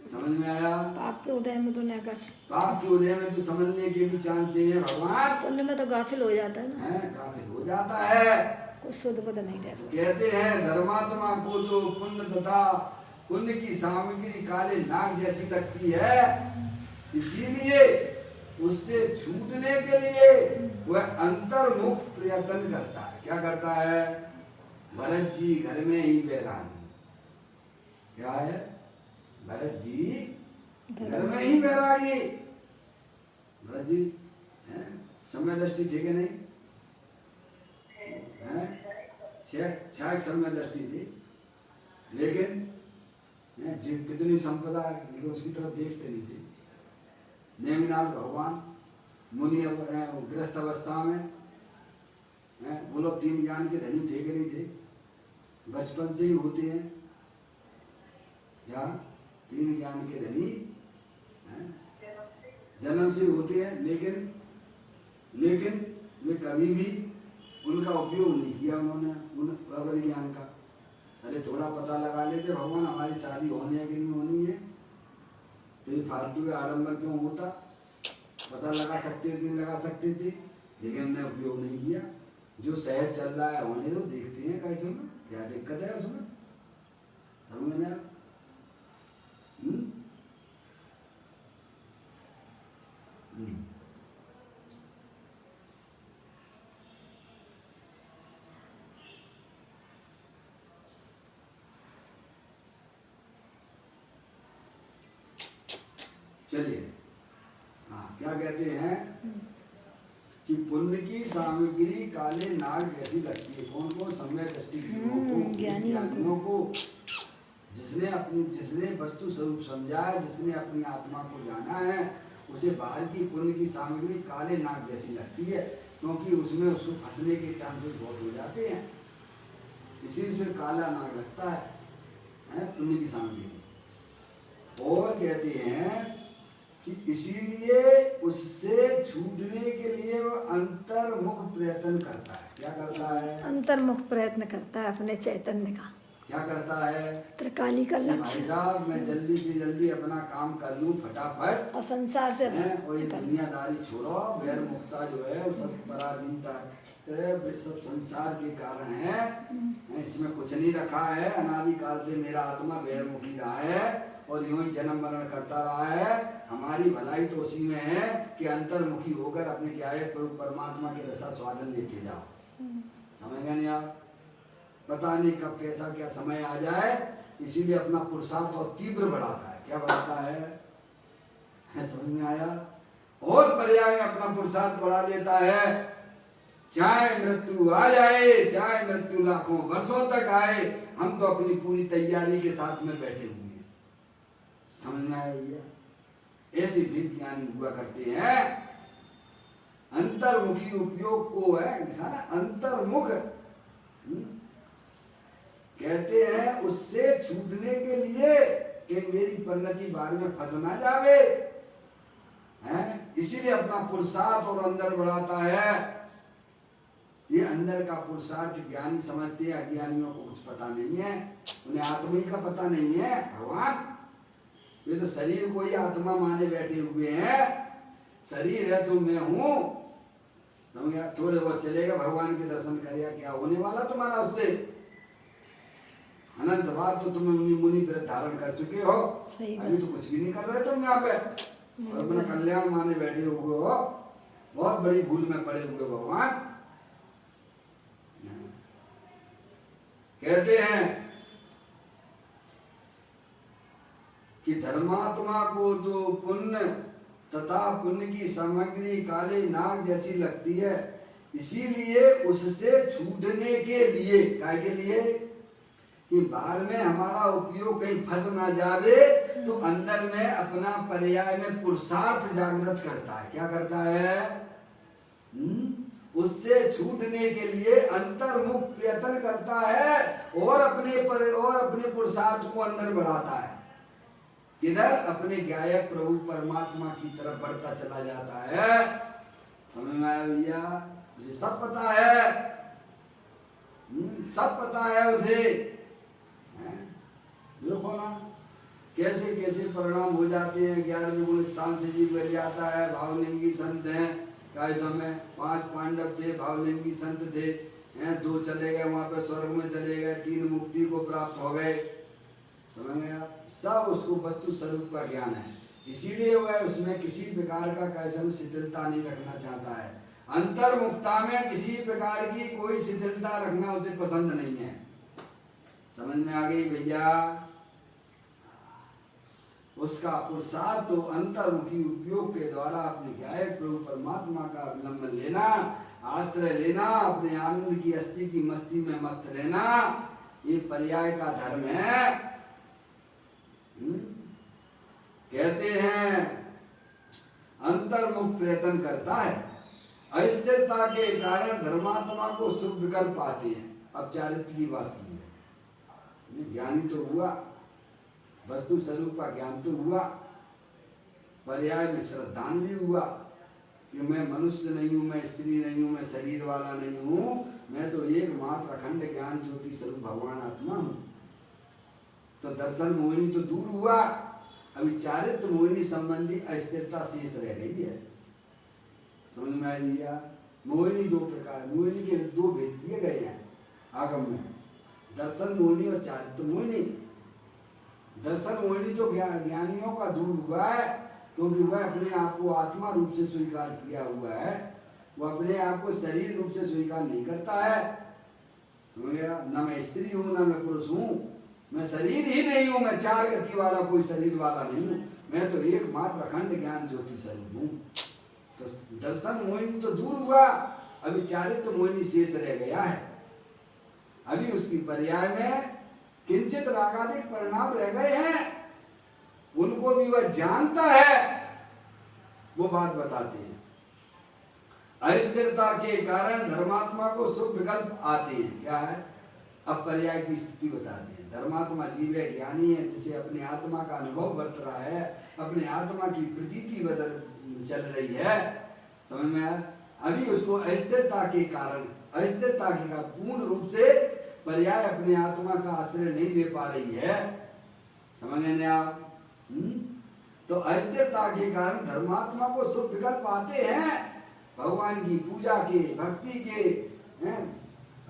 A: समझ में आया।
B: पाप के उदय में तो नहीं कर,
A: पाप के उदय में तो समझने के भी चांस है भगवान,
B: पुण्य में तो गाफिल हो जाता है ना,
A: गाफिल हो जाता है,
B: कुछ शुद्ध पद नहीं रहता।
A: कहते हैं धर्मात्मा को तो पुण्य तथा पुण्य की सामग्री काले नाग जैसी लगती है, इसीलिए उससे छूटने के लिए वह अंतर्मुख प्रयत्न करता है। क्या करता है? भरत जी घर में ही बैरागी, क्या है भरत जी घर में ही बैरागी, भरत जी समय दृष्टि थी कि नहीं है, छह समय दृष्टि थी, लेकिन कितनी संपदा, लेकिन उसकी तरफ देखते नहीं थे। नेमिनाथ भगवान मुनि ग्रस्त अवस्था में वो लोग 3 ज्ञान के धनी थे कि नहीं थे, बचपन से ही होते हैं या 3 ज्ञान के धनी जन्म से होते हैं, लेकिन वे कभी भी उनका उपयोग नहीं किया उन्होंने उन अवधि ज्ञान का। अरे थोड़ा पता लगा लेते भगवान हमारी शादी होनी है कि नहीं होनी है, तो ये फालतू का आडंबर क्यों होता, पता लगा सकते थे नहीं लगा सकते थे, लेकिन उन्हें उपयोग नहीं किया। जो सहज चल रहा है होने दो, देखते हैं कैसे में क्या दिक्कत है उसमें, समझ में क्या कहते हैं कि पुण्य की सामग्री काले नाग जैसी लगती है। कौन को? सम्यक दृष्टि को, ज्ञानियों को, जिसने वस्तु स्वरूप समझा है, जिसने अपनी आत्मा को जाना है, उसे बाहर की पुण्य की सामग्री काले नाग जैसी लगती है, क्योंकि उसमें उसको फंसने के चांसेस बहुत हो जाते हैं, इसी से काला नाग लगता है पुण्य की सामग्री। और कहते हैं कि इसीलिए उससे छूटने के लिए वो अंतर्मुख प्रयत्न करता है। क्या करता है?
B: अंतर्मुख प्रयत्न करता है अपने चैतन्य का।
A: क्या करता है?
B: त्रिकाली का
A: भाई
B: लक्ष्य।
A: साहब मैं जल्दी से जल्दी अपना काम कर लूं फटाफट,
B: और संसार से
A: और ये दुनियादारी छोड़ो, वैर मुक्ता जो है वो सब पराधीनता सब संसार के कारण है, इसमें कुछ नहीं रखा है। अनादि काल से मेरा आत्मा वैरमुखी रहा है और यूं ही जन्म मरण करता रहा है। हमारी भलाई तो उसी में है कि अंतर्मुखी होकर अपने क्या है परमात्मा के रसा स्वादन लेते जाओ। समझ गए नहीं आप? पता नहीं कब कैसा क्या समय आ जाए, इसीलिए अपना पुरुषार्थ और तीव्र बढ़ाता है। क्या बढ़ाता है? समझ में आया? और पर्याय अपना पुरुषार्थ बढ़ा लेता है, चाहे मृत्यु आ जाए, चाहे मृत्यु लाखों वर्षों तक आए, हम तो अपनी पूरी तैयारी के साथ में बैठे हुए हैं। समझ में आया भैया? ऐसे वेद ज्ञानी हुआ करते हैं। अंतर्मुखी उपयोग को है लिखा ना, अंतर्मुख कहते हैं उससे छूटने के लिए कि मेरी परिणति बाहर में फंस ना जावे, इसीलिए अपना पुरुषार्थ और अंदर बढ़ाता है। ये अंदर का पुरुषार्थ ज्ञानी समझते हैं, अज्ञानियों को कुछ पता नहीं है, उन्हें आत्मा का पता नहीं है। भगवान ये तो शरीर को ही आत्मा माने बैठे हुए हैं, शरीर है तो मैं हूं। समझ गया? थोड़े बहुत चलेगा, भगवान के दर्शन करेगा, क्या होने वाला तुम्हारा उससे? अनंत बार तो तुम मुनि व्रत धारण कर चुके हो, अभी तो कुछ भी नहीं कर रहे तुम यहाँ पे, और अपना कल्याण माने बैठे हुए हो। बहुत बड़ी भूल में पड़े हुए भगवान। कहते हैं कि धर्मात्मा को तो पुण्य तथा पुण्य की सामग्री काले नाग जैसी लगती है, इसीलिए उससे छूटने के लिए, काय के लिए कि बाहर में हमारा उपयोग कहीं फंस ना जावे, तो अंदर में अपना पर्याय में पुरुषार्थ जागृत करता है। क्या करता है? उससे छूटने के लिए अंतर्मुख प्रयत्न करता है और अपने पुरुषार्थ को अंदर बढ़ाता है। किधर? अपने गायक प्रभु परमात्मा की तरफ बढ़ता चला जाता है। समझ में आया भैया? उसे सब पता है, सब पता है उसे। देखो ना कैसे कैसे परिणाम हो जाते हैं। 11वें गुण स्थान से जीव बन जाता है। भावलिंगी संत हैं, क्या समय 5 पांडव थे, भावलिंगी संत थे, 2 चले गए वहां पे स्वर्ग में चले गए, 3 मुक्ति को प्राप्त हो गए। समझ गए आप? सब उसको वस्तु स्वरूप का ज्ञान है, इसीलिए वह उसमें किसी प्रकार का कैसे शिथिलता नहीं रखना चाहता है। अंतर्मुक्ता में किसी प्रकार की कोई शिथिलता रखना उसे पसंद नहीं है। समझ में आ गई भैया? उसका पुरुषार्थ तो अंतर्मुखी उपयोग के द्वारा अपने गायक प्रभु परमात्मा का अवलंबन लेना, आश्रय लेना, अपने आनंद की अस्थि की मस्ती में मस्त रहना, ये पर्याय का धर्म है। कहते हैं अंतर्मुख प्रयत्न करता है। अस्थिरता के कारण धर्मात्मा को सुख विकल्प आते हैं। अब चारित्र की बात की है, ज्ञानी तो हुआ, वस्तु स्वरूप का ज्ञान तो हुआ, पर्याय में श्रद्धान भी हुआ कि मैं मनुष्य नहीं हूं, मैं स्त्री नहीं हूं, मैं शरीर वाला नहीं हूं, मैं तो एकमात्र अखंड ज्ञान ज्योति स्वरूप भगवान आत्मा हूं। तो दर्शन मोहिनी तो दूर हुआ, अभी चारित्र मोहिनी संबंधी अस्थिरता शेष रह गई है। समझ में आ लिया? मोहिनी 2 प्रकार, मोहिनी के 2 भेद किए गए हैं आगम में, दर्शन मोहिनी और चारित्र मोहिनी। दर्शन मोहिनी तो ज्ञानियों का दूर हुआ है, क्योंकि वह अपने आप को आत्मा रूप से स्वीकार किया हुआ है, वो अपने आप को शरीर रूप से स्वीकार नहीं करता है। न मैं स्त्री हूं, न मैं पुरुष हूं, मैं शरीर ही नहीं हूं, मैं 4 गति वाला कोई शरीर वाला नहीं हूं, मैं तो एकमात्र अखंड ज्ञान ज्योति स्वरूप हूं। तो दर्शन मोहिनी तो दूर हुआ, अभी चारित्र मोहिनी शेष रह गया है। अभी उसकी पर्याय में किंचित रागादिक परिणाम रह गए हैं, उनको भी वह जानता है, वो बात बताते हैं। अस्थिरता के कारण धर्मात्मा को शुभ विकल्प आते हैं। क्या है? अब पर्याय की स्थिति बताते हैं। धर्मात्मा जीव है, ज्ञानी है, जिसे अपने आत्मा का अनुभव बरत रहा है, अपने आत्मा की प्रतीति बदल चल रही है, समझ में आया? अभी उसको अस्थिरता के कारण, अस्थिरता के कारण पूर्ण रूप से पर्याय अपने आत्मा का आश्रय नहीं ले पा रही है, समझ में आप? तो अस्थिरता के कारण धर्मात्मा को शुभ विकल्प आते हैं, भगवान की पूजा के, भक्ति के,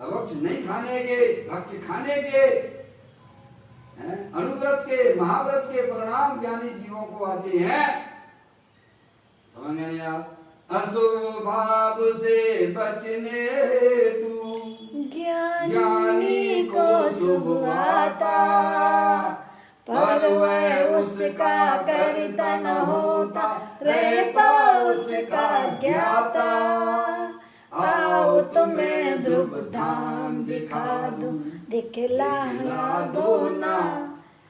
A: भक्ष नहीं खाने के, भक्ष खाने के, अनुव्रत के, महाव्रत के परिणाम ज्ञानी जीवों को आते हैं, समझ में आप? अशुभ भाव से बचने हेतु ज्ञानी को शुभ आता, पर वह उसका करता न होता, रहता उसका ज्ञाता। आओ तुम्हें ध्रुव धाम दिखा दूं,
B: दिखला दो ना,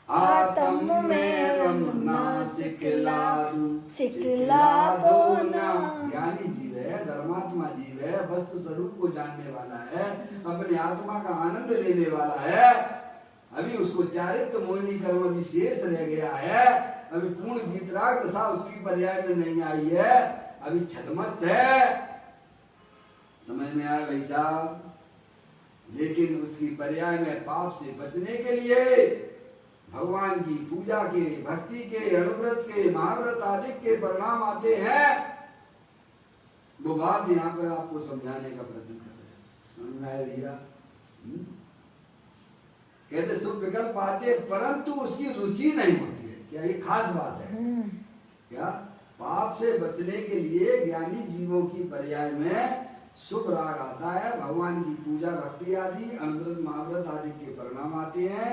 A: आत्म में रमना सिखला दो ना। ज्ञानी जीव है, धर्मात्मा जीव है, वस्तु स्वरूप को जानने वाला है, अपने आत्मा का आनंद लेने वाला है। अभी उसको चारित्र मोहिनी कर्म अभी शेष रह गया है, अभी पूर्ण वीतराग दशा उसकी पर्याय में नहीं आई है, अभी छदमस्त है, समझ में आया भाई साहब? लेकिन उसकी पर्याय में पाप से बचने के लिए भगवान की पूजा के, भक्ति के, अनुव्रत के, महाव्रत आदि के परिणाम आते हैं। वो बात यहाँ पर आपको समझाने का प्रयत्न कर रहे हैं, समझ में आया भैया? कहते शुभ विकल्प आते, परंतु उसकी रुचि नहीं होती है। क्या ये खास बात है? क्या पाप से बचने के लिए ज्ञानी जीवों की पर्याय में शुभ राग आता है, भगवान की पूजा, भक्ति आदि, अनुव्रत, महाव्रत आदि के परिणाम आते हैं,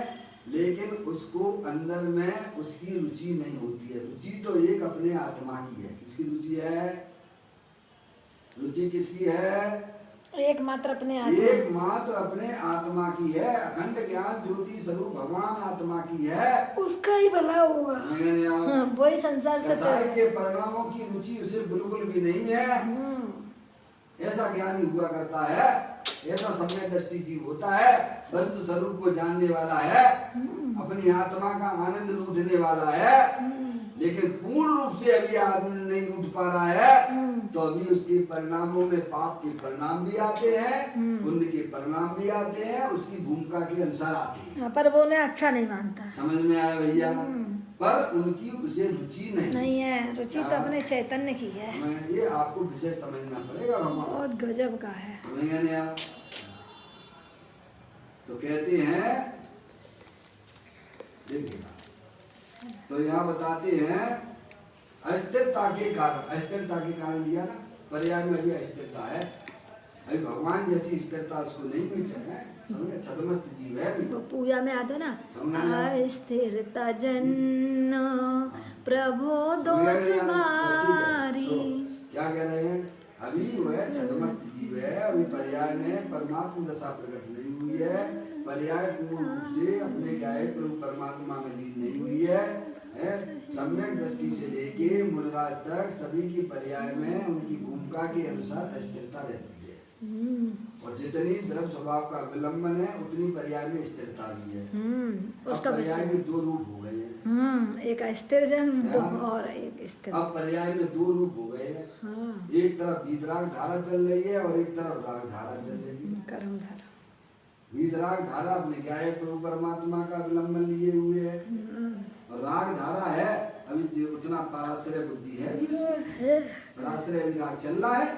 A: लेकिन उसको अंदर में उसकी रुचि नहीं होती है। रुचि तो एक अपने आत्मा की है। किसकी रुचि है? रुचि किसकी है?
B: एकमात्र अपने आत्मा,
A: एकमात्र अपने आत्मा की है। अखंड ज्ञान ज्योति स्वरूप भगवान आत्मा की है,
B: उसका ही भला होगा। हाँ, वही संसार से
A: के परिणामों की रुचि उसे बिल्कुल भी नहीं है। ऐसा ज्ञानी हुआ करता है, ऐसा सम्यक दृष्टि जीव होता है, वस्तु स्वरूप को जानने वाला है, अपनी आत्मा का आनंद लूटने वाला है, लेकिन पूर्ण रूप से अभी आनंद नहीं लूट पा रहा है, तो अभी उसके परिणामों में पाप के परिणाम भी आते हैं, पुण्य के परिणाम भी आते हैं, उसकी भूमिका के अनुसार आते हैं।
B: पर वो उन्हें अच्छा नहीं मानता।
A: समझ में आया भैया? पर उनकी उसे रुचि नहीं
B: है। रुचि तो अपने चैतन्य की है।
A: ये आपको विशेष समझना पड़ेगा भगवान,
B: बहुत गजब का है,
A: समझेंगे नहीं आप? तो कहते हैं, देखिएगा, तो यहाँ बताते हैं अस्थिरता के कारण, अस्थिरता के कारण लिया ना, पर्याय में भी अस्थिरता है। अभी भगवान जैसी स्थिरता उसको नहीं मिल सके, समझे? छदमस्त जीव है।
B: वो पूजा में आते ना, अस्थिरता जन प्रभो दोष भारी।
A: क्या कह रहे हैं? अभी वह छदमस्त जीव है, अभी पर्याय में परमात्मा दशा प्रकट नहीं हुई है, पर्याय पूर्ण रूप से अपने क्या है प्रभु परमात्मा में लीन नहीं हुई है। सम्यक दृष्टि से लेके मूलराज तक सभी की पर्याय में उनकी भूमिका के अनुसार अस्थिरता रहती है, और जितनी द्रव्य स्वभाव का विलंबन है उतनी पर्याय में स्थिरता भी है। उसका पर्याय में दो रूप हो गए हैं,
B: एक अस्थिर जन और एक स्थिर।
A: अब पर्याय में दो रूप हो गए हैं, एक तरफ वीतराग धारा चल रही है और एक तरफ राग धारा चल रही है।
B: कर्म धारा,
A: वीतराग धारा अपने क्या है प्रभु परमात्मा का विलंबन लिए हुए है, और राग धारा है अभी उतना पराश्रय बुद्धि है, पराश्रय अभी राग चल रहा है।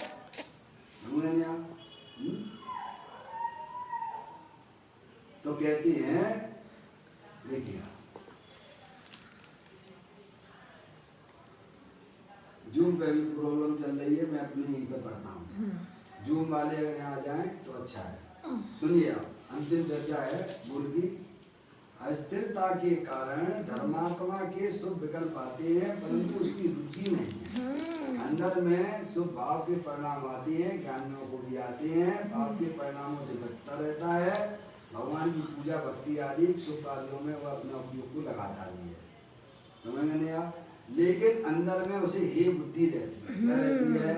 A: तो कहती हैं, देखिए जूम पे भी प्रॉब्लम चल रही है, मैं अपने यहीं पे पढ़ता हूँ। जूम वाले अगर यहाँ जाएं तो अच्छा है। सुनिए आप, अंतिम चर्चा है बोल की। अस्थिरता के कारण धर्मात्मा के शुभ विकल्प आते हैं, परंतु उसकी रुचि नहीं है। अंदर में शुभ भाव के परिणाम आते हैं, ज्ञानियों को भी आते हैं, पाप के परिणामों से बचता रहता है। भगवान की पूजा भक्ति आदि शुभ कार्यों में वह अपने उपयोग को लगाता भी है। समझ में नहीं आ? लेकिन अंदर में उसे हे बुद्धि रहती है, क्या रहती है?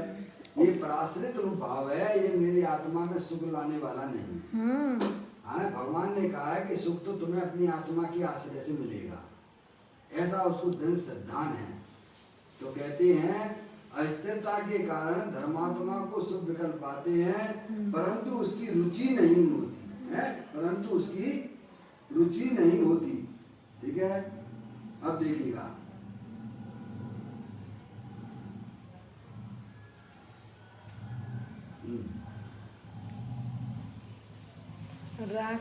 A: ये पराश्रित रूप भाव है, ये मेरी आत्मा में सुख लाने वाला नहीं है। हाँ, भगवान ने कहा है कि सुख तो तुम्हें अपनी आत्मा के आश्रय से मिलेगा, ऐसा उसको दृढ़ सिद्धांत है। तो कहते हैं अस्थिरता के कारण धर्मात्मा को शुभ विकल्प पाते हैं, परंतु उसकी रुचि नहीं होती है, परंतु उसकी रुचि नहीं होती। ठीक है, अब देखिएगा
B: राग।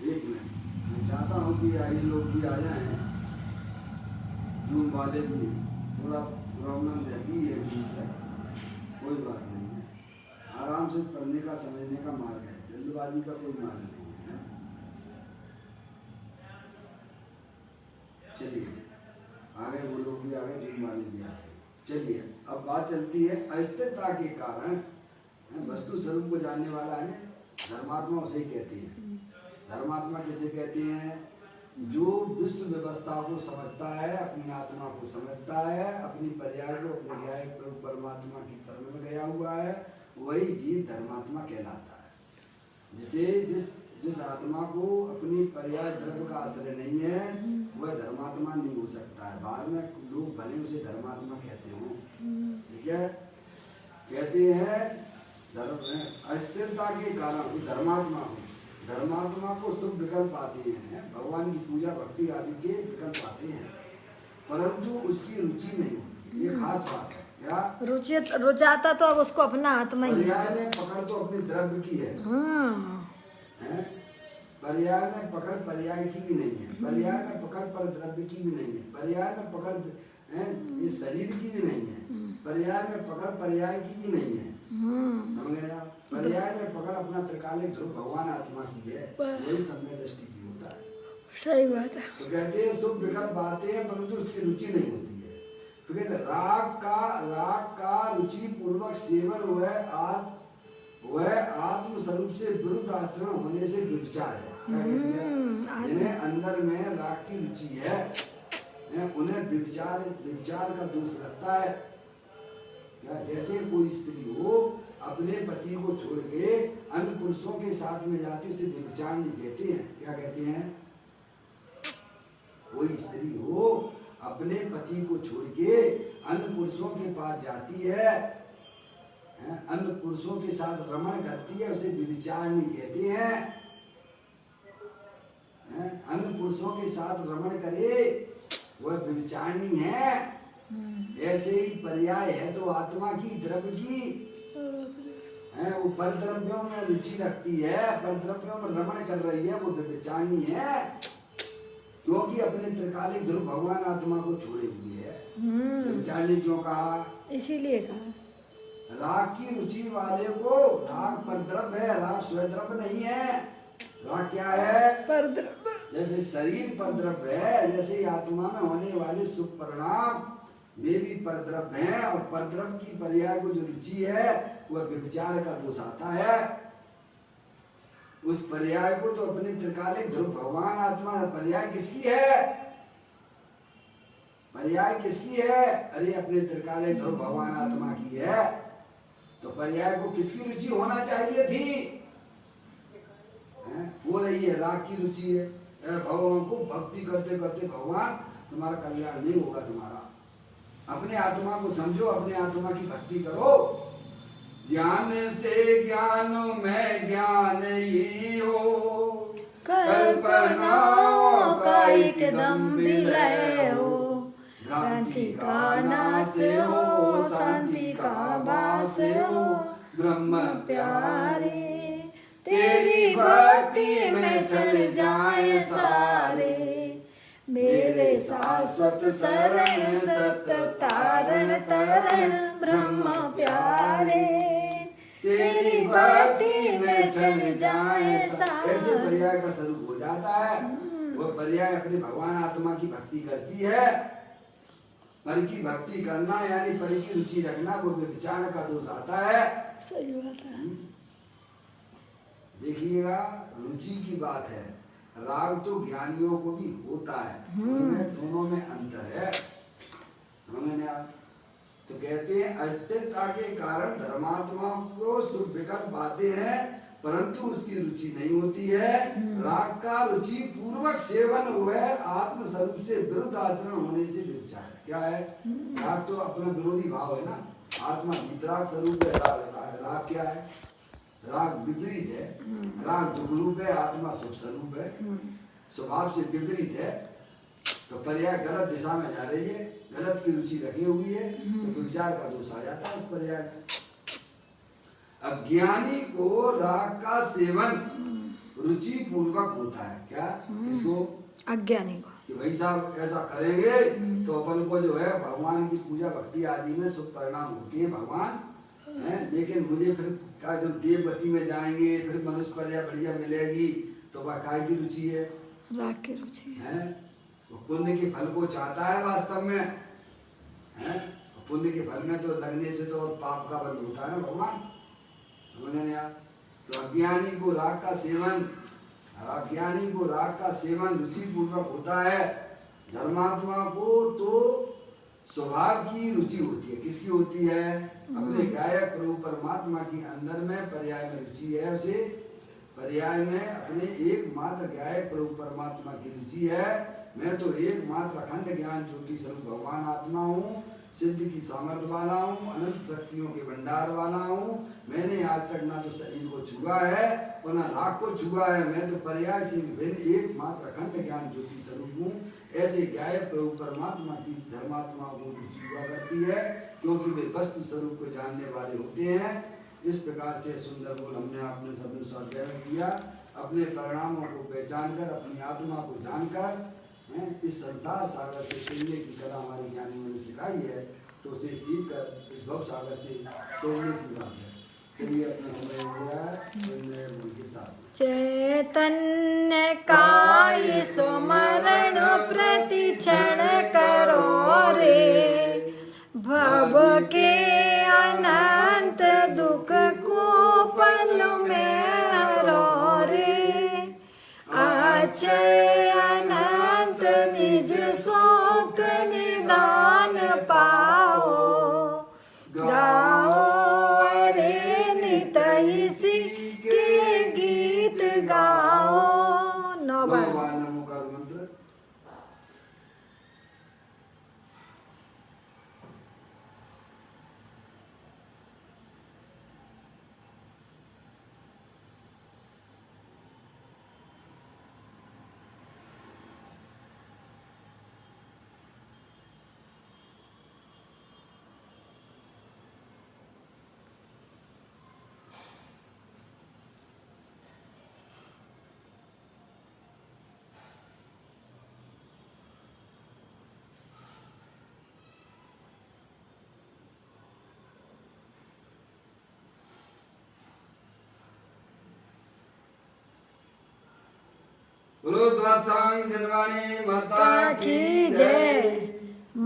A: एक मिनट, मैं चाहता हूँ कि ये लोग भी आ जाएं, जूम वाले भी। थोड़ा प्रॉब्लम रहती है जूम पर, कोई बात नहीं है, आराम से पढ़ने का समझने का मार्ग है, जल्दबाजी का कोई मार्ग नहीं है। चलिए आगे, वो लोग भी आ गए, जूम वाले भी आ गए। चलिए अब बात चलती है अस्थिरता के कारण वस्तु स्वरूप को जानने वाला है धर्मात्मा, उसे कहते हैं। धर्मात्मा किसे कहते हैं? जो विश्व व्यवस्था को समझता है, अपनी आत्मा को समझता है, अपनी पर्याय को अपने ज्ञाय परमात्मा की शरण में गया हुआ है, वही जीव धर्मात्मा कहलाता है। जिस आत्मा को अपनी पर्याय धर्म का आश्रय नहीं है, वह धर्मात्मा नहीं हो सकता है। बाद में लोग भले उसे धर्मात्मा कहते हो, ठीक है। कहते हैं अस्थिरता के कारण धर्मात्मा को शुभ विकल्प आते हैं, भगवान की पूजा भक्ति आदि के विकल्प आते हैं, परंतु उसकी रुचि नहीं होती। ये खास बात है। क्या
B: रुचि रुचाता तो अब उसको अपना आत्मा ही है।
A: पर्याय में पकड़ तो अपने द्रव्य की है, पर्याय में पकड़ पर्याय की भी नहीं है, पर्याय में पकड़ पर द्रव्य की भी नहीं है, पर्याय में पकड़ इस शरीर की भी नहीं है, पर्याय में पकड़ पर्याय की भी नहीं है। समझ गए आप? पर्याय में पकड़ अपना त्रिकालिक ध्रुव भगवान आत्मा की है, वही समय दृष्टि की होता है।
B: सही बात है।
A: तो कहते हैं शुभ विकल्प आते हैं, परंतु उसकी रुचि नहीं होती है। तो कहते राग का रुचि पूर्वक सेवन वह आत्म स्वरूप से विरुद्ध आचरण होने से व्यभिचार है। क्या कहते हैं? जिन्हें अंदर में राग की रुचि है, उन्हें व्यभिचार का दोष लगता है। क्या? जैसे कोई स्त्री हो, अपने पति को छोड़ के अन्य पुरुषों के साथ में जाती, उसे व्यभिचार नहीं कहते हैं। क्या कहते हैं? कोई स्त्री हो, अपने पति को छोड़ के अन्य पुरुषों के पास जाती है, अन्य पुरुषों के साथ रमण करती है, उसे व्यभिचार नहीं कहते हैं। अन्य पुरुषों के साथ रमण करे, वह व्यभिचारणी है। ऐसे ही पर्याय है तो आत्मा की द्रव्य की है, वो परद्रव्यों में रुचि रखती है, परद्रव्यों में रमण कर रही है, वो व्यभिचारणी है, क्योंकि अपने त्रिकालिक ध्रुव भगवान आत्मा को छोड़े हुए है। व्यभिचारणी क्यों कहा?
B: इसीलिए कहा।
A: राग की रुचि वाले को, राग परद्रव्य है, राग स्वद्रव्य नहीं है। राग क्या है?
B: परद्रव्य।
A: जैसे शरीर परद्रव्य है, जैसे आत्मा में होने वाले शुभ परिणाम वे भी परद्रव्य हैं, और परद्रव्य की पर्याय को जो रुचि है वह व्यभिचार का दोष आता है। उस पर्याय को तो अपने त्रिकालिक ध्रुव भगवान आत्मा, पर्याय किसकी है? पर्याय किसकी है? अरे अपने त्रिकालिक ध्रुव भगवान आत्मा की है। तो पर्याय को किसकी रुचि होना चाहिए थी? हो रही है, राग की रुचि है। भगवान को भक्ति करते करते भगवान तुम्हारा कल्याण नहीं होगा। तुम्हारा अपने आत्मा को समझो, अपने आत्मा की भक्ति करो। ज्ञान से ज्ञान में ज्ञान ही हो, कल्पनाओं का एकदम विलय हो, भ्रांति का नाश हो, शांति का वास हो। ब्रह्म प्यारे तेरी भक्ति में चल जाए सारे, मेरे शाश्वत शरण सत्य तारण तरण। ब्रह्म प्यारे तेरी भक्ति में चल जाए सारे। ऐसे पर्याय का स्वरूप हो जाता है। वह पर्याय अपने भगवान आत्मा की भक्ति करती है, पर की भक्ति करना यानी पर की रुचि रखना, वो व्यभिचार का दोष आता है।
B: सही बात है।
A: देखिएगा, रुचि की बात है। राग तो ज्ञानियों को भी होता है, उनमें दोनों में अंतर है। समझने आप? तो कहते हैं अस्थिरता के कारण धर्मात्मा को सुख विकल्प पाते हैं, परंतु उसकी रुचि नहीं होती है। राग का रुचि पूर्वक सेवन हुए आत्म स्वरूप से विरुद्ध आचरण होने से व्यभिचार है। क्या है? राग तो अपना विरोधी भाव है ना, आत्मा वितराग स्वरूप है। राग क्या है? राग विपरीत है। राग दुख रूप है, आत्मा सुख स्वरूप है, स्वभाव से विपरीत है। तो पर्याय गलत दिशा में जा रही है, गलत की रुचि रखी हुई है, तो विचार का दोष आ जाता है उस पर्याय में। अज्ञानी को राग का सेवन रुचि पूर्वक होता है। क्या? इसको
B: अज्ञानी को
A: कि भाई साहब ऐसा करेंगे तो अपन को जो है भगवान की पूजा भक्ति आदि में शुभ परिणाम होती है, भगवान है। लेकिन मुझे फिर क्या, जब देवगति में जाएंगे फिर मनुष्य पर्याय बढ़िया मिलेगी, तो वह काय की रुचि है?
B: राग की रुचि
A: है। वो पुण्य के फल को चाहता है वास्तव में, है। पुण्य के फल में तो लगने से तो पाप का बंध होता है ना भगवान। समझने आप? तो अज्ञानी को राग का सेवन रुचि पूर्वक होता है। धर्मात्मा को तो स्वभाव की रुचि होती है। किसकी होती है? अपने गायक प्रभु परमात्मा की अंदर में पर्याय में रुचि है। उसे पर्याय में अपने एकमात्र गायक प्रभु परमात्मा की रुचि है। मैं तो एकमात्र अखंड ज्ञान ज्योति स्वरूप भगवान आत्मा हूँ, सिद्ध की सामर्थ्य वाला हूँ, अनंत शक्तियों के भंडार वाला हूँ। मैंने आज तक ना तो शरीर को छुआ है और ना राग को छुआ है। मैं तो पर्याय से भिन्न एकमात्र अखंड ज्ञान ज्योति स्वरूप हूँ। ऐसे गायक प्रभु परमात्मा की धर्मात्मा को रुचि हुआ करती है, क्योंकि वे वस्तु स्वरूप को जानने वाले होते हैं। इस प्रकार से सुंदर बोल हमने आपने सबने स्वाध्याय में किया। अपने परिणामों को पहचान कर, अपनी आत्मा को जानकर, इस संसार सागर से खेलने की कला हमारे ज्ञानियों ने सिखाई है, तो उसे सीख कर इस भव सागर से तोड़ने की बात है। चलिए अपना समय हो गया है उनके साथ।
B: चैतन्य काय सुमरण प्रतिक्षण करो रे, भव के अनंत दुख को पल में हरो रे। अक्षय अनंत निज शोक निदान पाओ, गाओ रे नित इसी के गीत गाओ। नौ बार
A: नमोकार मंत्र। बोलो द्वादशांग जनवाणी माता की जय।